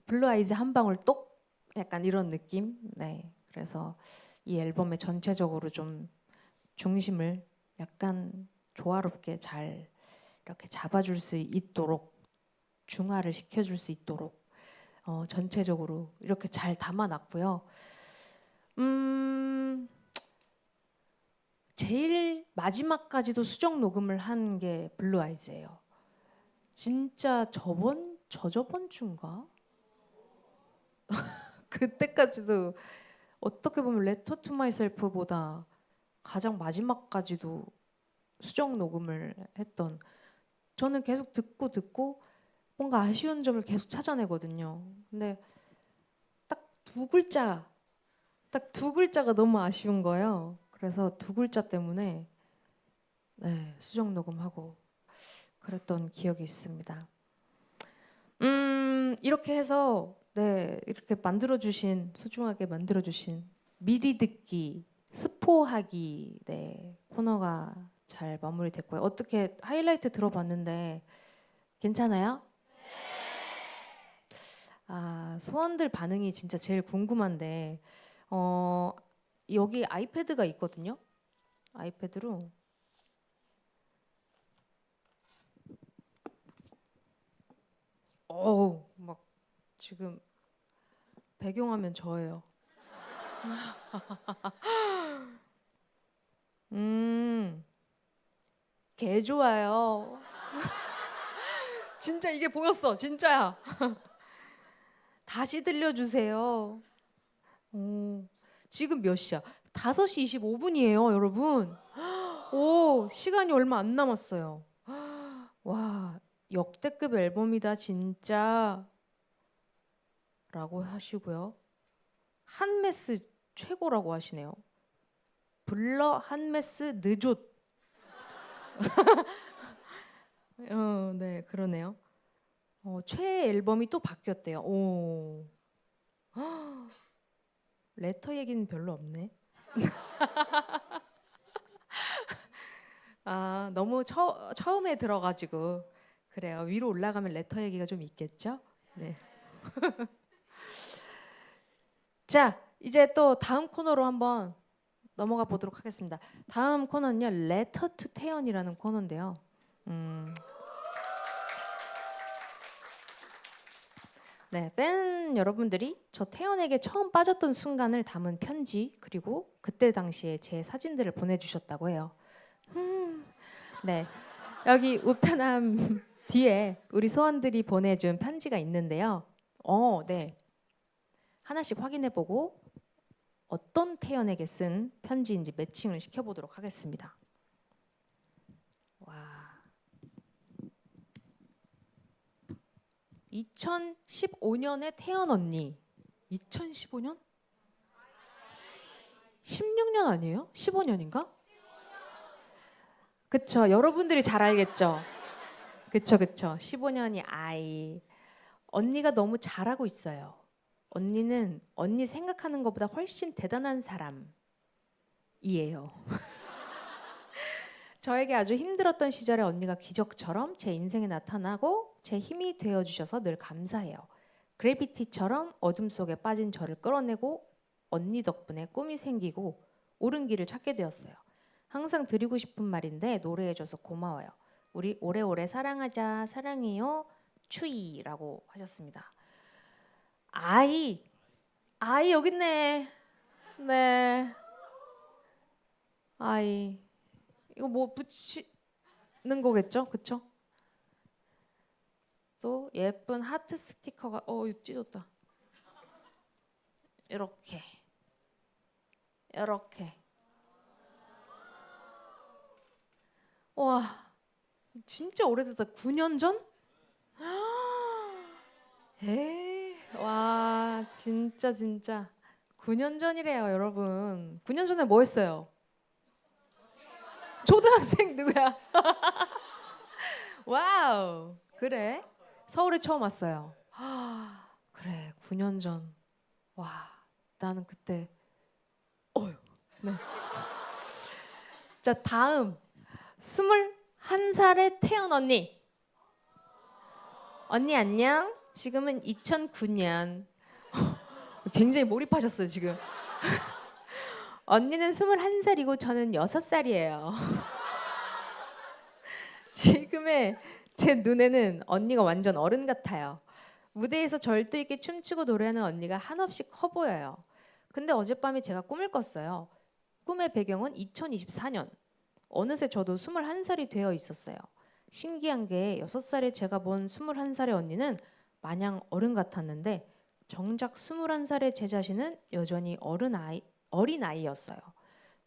블루 아이즈 한 방울 똑 약간 이런 느낌. 네, 그래서 이 앨범의 전체적으로 좀 중심을 약간 조화롭게 잘 이렇게 잡아줄 수 있도록 중화를 시켜줄 수 있도록 전체적으로 이렇게 잘 담아놨고요. 제일 마지막까지도 수정 녹음을 한 게 블루 아이즈예요. 진짜 저저번 주인가? 그때까지도 어떻게 보면 레터 투 마이셀프보다 가장 마지막까지도 수정 녹음을 했던 저는 계속 듣고 뭔가 아쉬운 점을 계속 찾아내거든요. 근데 딱 두 글자가 너무 아쉬운 거예요. 그래서 두 글자 때문에 네, 수정 녹음하고 그랬던 기억이 있습니다. 이렇게 해서 네, 이렇게 소중하게 만들어주신 미리 듣기, 스포하기 네, 코너가 잘 마무리됐고요. 어떻게 하이라이트 들어봤는데 괜찮아요? 소원들 반응이 진짜 제일 궁금한데 여기 아이패드가 있거든요. 아이패드로 막 지금 배경화면 저예요. 개 좋아요. 진짜 이게 보였어, 진짜야. 다시 들려주세요. 지금 몇 시야? 5시 25분이에요, 여러분. 시간이 얼마 안 남았어요. 와, 역대급 앨범이다, 진짜. 라고 하시고요. 한메스 최고라고 하시네요. 블러 한메스 느좋. 네, 그러네요. 최애 앨범이 또 바뀌었대요. 레터 얘기는 별로 없네. 너무 처음에 들어가지고 그래요. 위로 올라가면 레터 얘기가 좀 있겠죠? 네. 자, 이제 또 다음 코너로 한번 넘어가 보도록 하겠습니다. 다음 코너는요, Letter to 태연이라는 코너인데요. 네, 팬 여러분들이 저 태연에게 처음 빠졌던 순간을 담은 편지, 그리고 그때 당시에 제 사진들을 보내주셨다고 해요. 네, 여기 우편함 뒤에 우리 소원들이 보내준 편지가 있는데요. 네, 하나씩 확인해보고 어떤 태연에게 쓴 편지인지 매칭을 시켜보도록 하겠습니다. 와, 2015년에 태연 언니. 2015년? 16년 아니에요? 15년인가? 그쵸, 여러분들이 잘 알겠죠? 그쵸. 15년이 아이. 언니가 너무 잘하고 있어요. 언니는 언니 생각하는 것보다 훨씬 대단한 사람이에요. 저에게 아주 힘들었던 시절에 언니가 기적처럼 제 인생에 나타나고 제 힘이 되어주셔서 늘 감사해요. 그래비티처럼 어둠 속에 빠진 저를 끌어내고 언니 덕분에 꿈이 생기고 옳은 길을 찾게 되었어요. 항상 드리고 싶은 말인데 노래해줘서 고마워요. 우리 오래오래 사랑하자. 사랑해요. 추이라고 하셨습니다. 아이 여기 있네. 네. 아이. 이거 뭐 붙이는 거겠죠? 그쵸? 또 예쁜 하트 스티커가 이거 찢었다. 이렇게. 와, 진짜 오래됐다. 9년 전? 와, 진짜 9년 전이래요, 여러분. 9년 전에 뭐 했어요? 초등학생 누구야? 와우. 그래? 서울에 처음 왔어요. 그래, 9년 전. 와, 나는 그때 네. 자, 다음 21살의 태연 언니. 언니 안녕. 지금은 2009년. 굉장히 몰입하셨어요, 지금. 언니는 21살이고 저는 6살이에요. 지금의 제 눈에는 언니가 완전 어른 같아요. 무대에서 절도 있게 춤추고 노래하는 언니가 한없이 커 보여요. 근데 어젯밤에 제가 꿈을 꿨어요. 꿈의 배경은 2024년. 어느새 저도 21살이 되어 있었어요. 신기한 게 6살에 제가 본 21살의 언니는 마냥 어른 같았는데 정작 21살의 제 자신은 여전히 어린 아이였어요.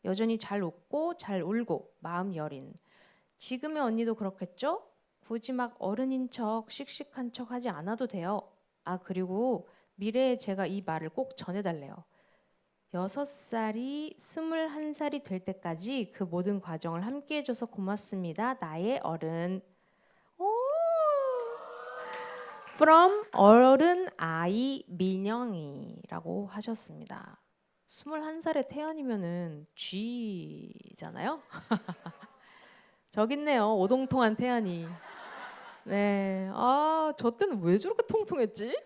여전히 잘 웃고 잘 울고 마음 여린. 지금의 언니도 그렇겠죠? 굳이 막 어른인 척 씩씩한 척 하지 않아도 돼요. 아, 그리고 미래에 제가 이 말을 꼭 전해달래요. 6살이 21살이 될 때까지 그 모든 과정을 함께 해줘서 고맙습니다. 나의 어른. From 어른 아이 민영이라고 하셨습니다. 21살의 태연이면은 G잖아요. 저기 있네요. 오동통한 태연이. 네. 아, 저 때는 왜 저렇게 통통했지?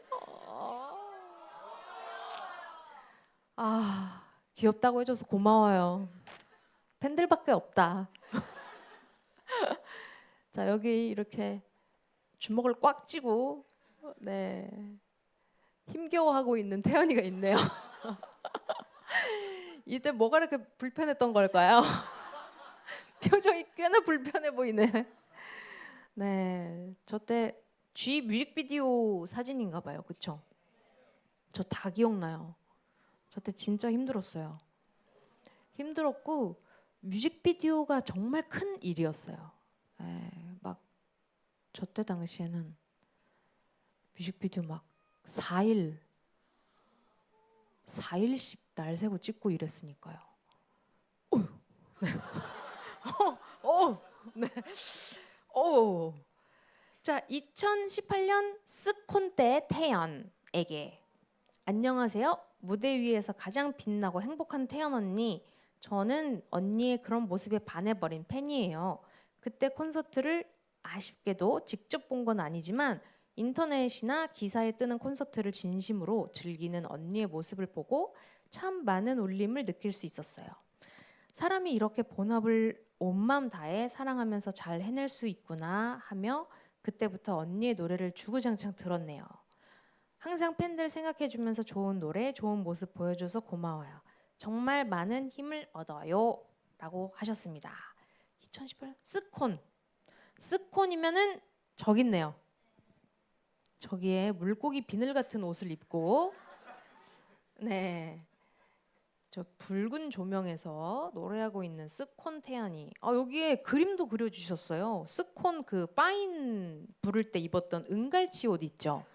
귀엽다고 해줘서 고마워요. 팬들밖에 없다. 자, 여기 이렇게 주먹을 꽉 쥐고 네, 힘겨워하고 있는 태연이가 있네요. 이때 뭐가 이렇게 불편했던 걸까요? 표정이 꽤나 불편해 보이네. 네, 저 때 G 뮤직비디오 사진인가 봐요. 그쵸? 저 다 기억나요. 저 때 진짜 힘들었어요. 힘들었고 뮤직비디오가 정말 큰 일이었어요. 네, 막 저 때 당시에는 뮤직비디오 막 4일씩 날 새고 찍고 이랬으니까요. 네. 네. 자, 2018년 스콘때 태연에게 안녕하세요. 무대 위에서 가장 빛나고 행복한 태연 언니. 저는 언니의 그런 모습에 반해버린 팬이에요. 그때 콘서트를 아쉽게도 직접 본 건 아니지만 인터넷이나 기사에 뜨는 콘서트를 진심으로 즐기는 언니의 모습을 보고 참 많은 울림을 느낄 수 있었어요. 사람이 이렇게 본업을 온 맘 다해 사랑하면서 잘 해낼 수 있구나 하며 그때부터 언니의 노래를 주구장창 들었네요. 항상 팬들 생각해주면서 좋은 노래, 좋은 모습 보여줘서 고마워요. 정말 많은 힘을 얻어요. 라고 하셨습니다. 2018년 스콘. 스콘이면은 저기 있네요. 저기에 물고기 비늘 같은 옷을 입고 네, 저 붉은 조명에서 노래하고 있는 스콘 태연이. 여기에 그림도 그려주셨어요. 스콘 그 파인 부를 때 입었던 은갈치 옷 있죠.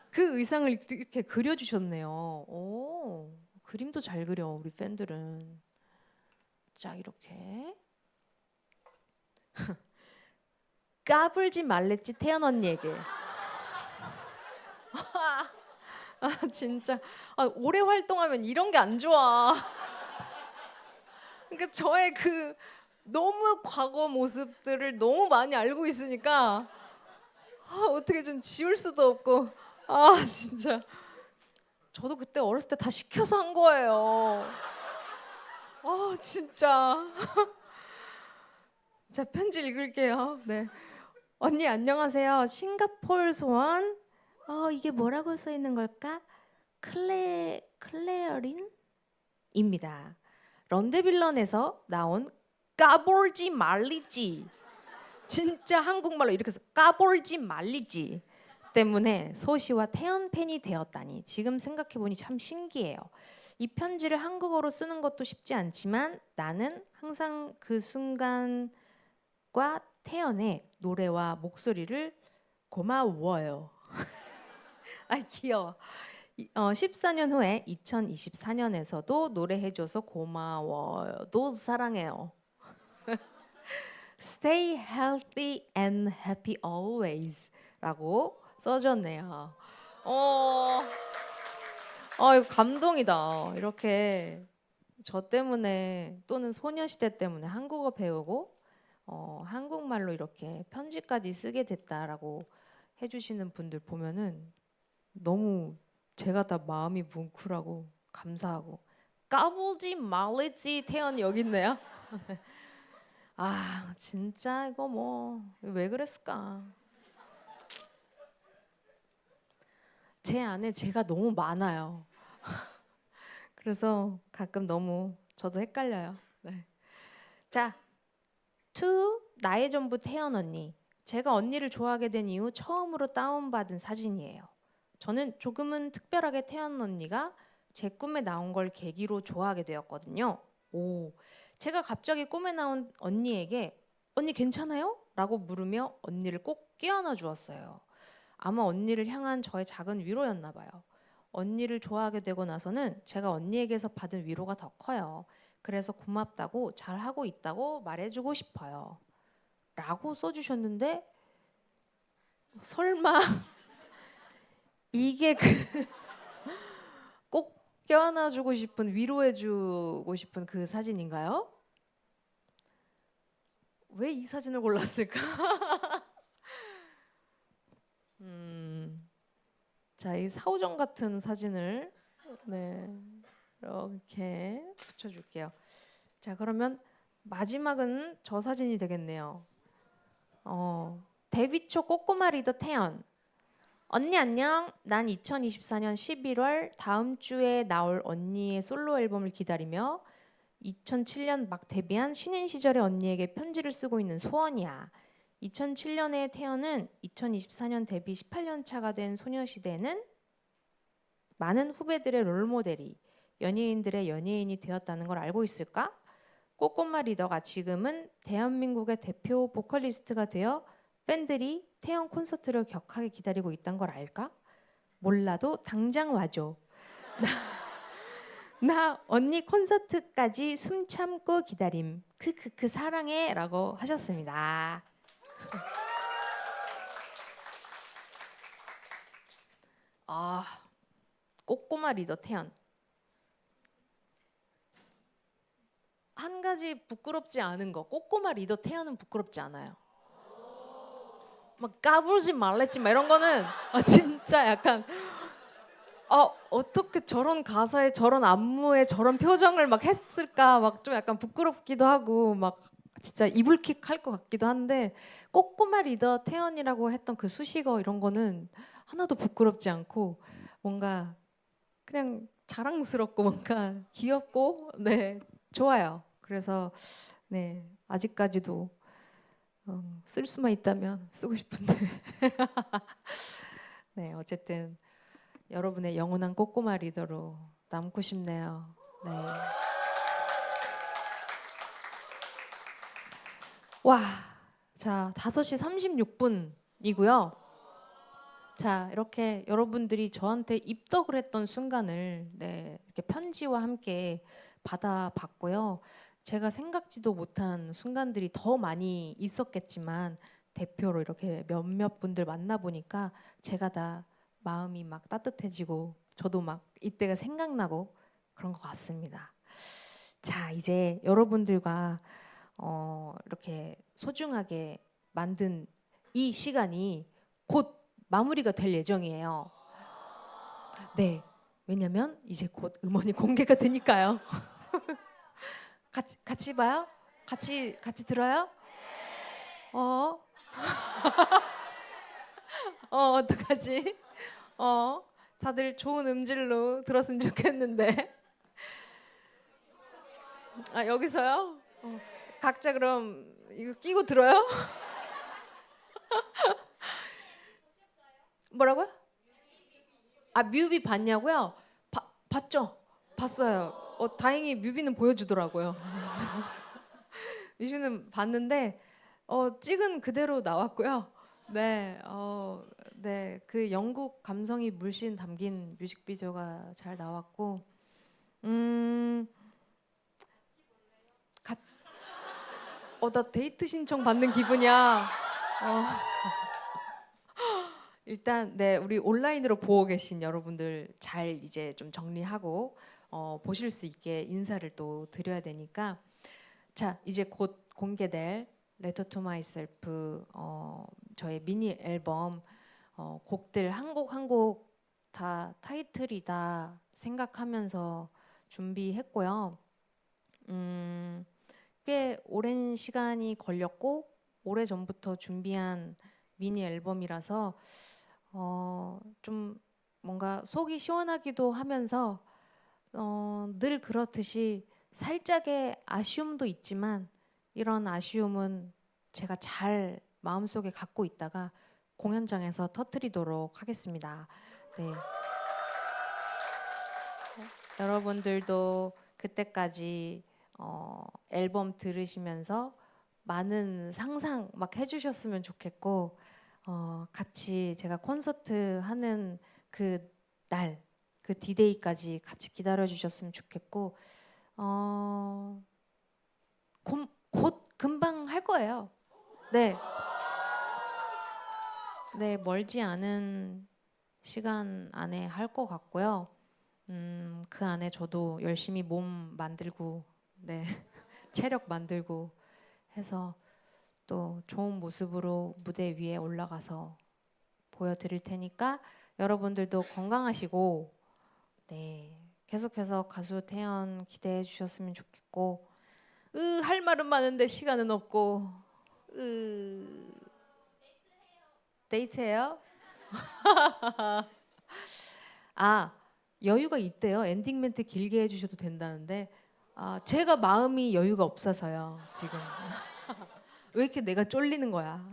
그 의상을 이렇게 그려주셨네요. 오, 그림도 잘 그려 우리 팬들은. 자, 이렇게 까불지 말랬지 태연 언니에게. 진짜 오래 활동하면 이런 게 안 좋아. 그러니까 저의 그 너무 과거 모습들을 너무 많이 알고 있으니까 어떻게 좀 지울 수도 없고 진짜 저도 그때 어렸을 때 다 시켜서 한 거예요. 진짜. 자, 편지 읽을게요. 네. 언니 안녕하세요. 싱가포르 소원. 이게 뭐라고 써 있는 걸까? 클레어린입니다. 런데빌런에서 나온 까불지 말리지. 진짜 한국말로 이렇게 해서 까불지 말리지 때문에 소시와 태연 팬이 되었다니 지금 생각해보니 참 신기해요. 이 편지를 한국어로 쓰는 것도 쉽지 않지만 나는 항상 그 순간과 태연의 노래와 목소리를 고마워요. 귀여워. 14년 후에 2024년에서도 노래해줘서 고마워도 사랑해요. Stay healthy and happy always 라고 써줬네요. 이거 감동이다. 이렇게 저 때문에 또는 소녀시대 때문에 한국어 배우고 한국말로 이렇게 편지까지 쓰게 됐다라고 해주시는 분들 보면은 너무 제가 다 마음이 뭉클하고 감사하고. 까불지 말랬지 태연이 여기 있네요. 진짜 이거 뭐 왜 그랬을까. 제 안에 제가 너무 많아요. 그래서 가끔 너무 저도 헷갈려요. 네. 자, 나의 전부 태연 언니. 제가 언니를 좋아하게 된 이후 처음으로 다운받은 사진이에요. 저는 조금은 특별하게 태연 언니가 제 꿈에 나온 걸 계기로 좋아하게 되었거든요. 제가 갑자기 꿈에 나온 언니에게 언니 괜찮아요? 라고 물으며 언니를 꼭 껴안아 주었어요. 아마 언니를 향한 저의 작은 위로였나 봐요. 언니를 좋아하게 되고 나서는 제가 언니에게서 받은 위로가 더 커요. 그래서 고맙다고 잘하고 있다고 말해주고 싶어요. 라고 써주셨는데 설마 이게 꼭 껴안아주고 싶은 위로해주고 싶은 그 사진인가요? 왜 이 사진을 골랐을까? 자, 이 사오정 같은 사진을 이렇게 붙여줄게요. 자, 그러면 마지막은 저 사진이 되겠네요. 데뷔 초 꼬꼬마 리더 태연. 언니 안녕. 난 2024년 11월 다음 주에 나올 언니의 솔로 앨범을 기다리며 2007년 막 데뷔한 신인 시절의 언니에게 편지를 쓰고 있는 소원이야. 2007년에 태연은 2024년 데뷔 18년 차가 된 소녀시대는 많은 후배들의 롤모델이 연예인들의 연예인이 되었다는 걸 알고 있을까? 꼬꼬마 리더가 지금은 대한민국의 대표 보컬리스트가 되어 팬들이 태연 콘서트를 격하게 기다리고 있다는 걸 알까? 몰라도 당장 와줘. 나 언니 콘서트까지 숨 참고 기다림. 크크크 사랑해 라고 하셨습니다. 꼬꼬마 리더 태연. 한 가지 부끄럽지 않은 거. 꼬꼬마 리더 태연은 부끄럽지 않아요. 막 까불지 말랬지 막 이런 거는 진짜 약간 어떻게 저런 가사에 저런 안무에 저런 표정을 막 했을까 막 좀 약간 부끄럽기도 하고 막 진짜 이불킥 할 것 같기도 한데 꼬꼬마 리더 태연이라고 했던 그 수식어 이런 거는 하나도 부끄럽지 않고 뭔가 그냥 자랑스럽고 뭔가 귀엽고 네 좋아요. 그래서 네 아직까지도 쓸 수만 있다면 쓰고 싶은데 네 어쨌든 여러분의 영원한 꼬꼬마 리더로 남고 싶네요. 네. 와, 자 5시 36분이고요. 자 이렇게 여러분들이 저한테 입덕을 했던 순간을 네, 이렇게 편지와 함께 받아봤고요. 제가 생각지도 못한 순간들이 더 많이 있었겠지만 대표로 이렇게 몇몇 분들 만나보니까 제가 다 마음이 막 따뜻해지고 저도 막 이때가 생각나고 그런 것 같습니다. 자 이제 여러분들과 이렇게 소중하게 만든 이 시간이 곧 마무리가 될 예정이에요. 네, 왜냐면 이제 곧 음원이 공개가 되니까요. 같이 봐요? 같이 들어요? 어떡하지? 다들 좋은 음질로 들었으면 좋겠는데. 아 여기서요? 각자 그럼 이거 끼고 들어요? 뭐라고요? 아 뮤비 봤냐고요? 봤죠? 봤어요. 다행히 뮤비는 보여주더라고요. 뮤비는 봤는데 찍은 그대로 나왔고요. 네, 네, 그 영국 감성이 물씬 담긴 뮤직비디오가 잘 나왔고, 가, 나 데이트 신청 받는 기분이야. 일단 네 우리 온라인으로 보고 계신 여러분들 잘 이제 좀 정리하고 보실 수 있게 인사를 또 드려야 되니까 자 이제 곧 공개될 Letter to Myself 저의 미니 앨범 곡들 한 곡 한 곡 다 타이틀이다 생각하면서 준비했고요. 꽤 오랜 시간이 걸렸고 오래 전부터 준비한 미니 앨범이라서 좀 뭔가 속이 시원하기도 하면서 늘 그렇듯이 살짝의 아쉬움도 있지만 이런 아쉬움은 제가 잘 마음속에 갖고 있다가 공연장에서 터뜨리도록 하겠습니다. 네. 여러분들도 그때까지 앨범 들으시면서 많은 상상 막 해주셨으면 좋겠고 같이 제가 콘서트 하는 그 날, 그 디데이까지 같이 기다려 주셨으면 좋겠고 곧 금방 할 거예요. 네. 네, 멀지 않은 시간 안에 할 것 같고요. 그 안에 저도 열심히 몸 만들고 네, 체력 만들고 해서 또 좋은 모습으로 무대 위에 올라가서 보여드릴 테니까 여러분들도 건강하시고 네 계속해서 가수 태연 기대해 주셨으면 좋겠고 할 말은 많은데 시간은 없고 데이트해요? 아 여유가 있대요. 엔딩 멘트 길게 해주셔도 된다는데 제가 마음이 여유가 없어서요 지금. 왜 이렇게 내가 쫄리는 거야?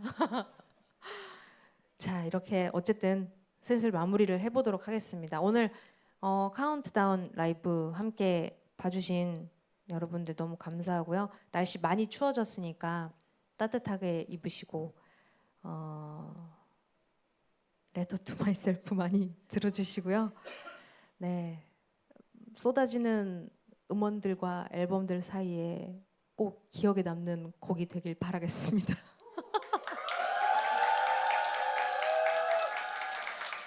자 이렇게 어쨌든 슬슬 마무리를 해보도록 하겠습니다. 오늘 카운트다운 라이브 함께 봐주신 여러분들 너무 감사하고요. 날씨 많이 추워졌으니까 따뜻하게 입으시고 Letter to Myself 많이 들어주시고요. 네 쏟아지는 음원들과 앨범들 사이에 꼭 기억에 남는 곡이 되길 바라겠습니다.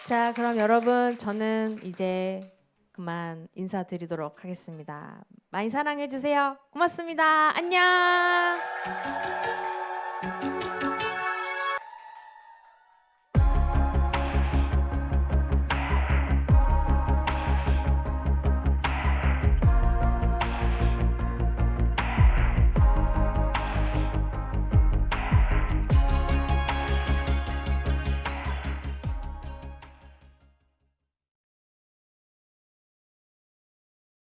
자, 그럼 여러분 저는 이제 그만 인사드리도록 하겠습니다. 많이 사랑해 주세요. 고맙습니다. 안녕.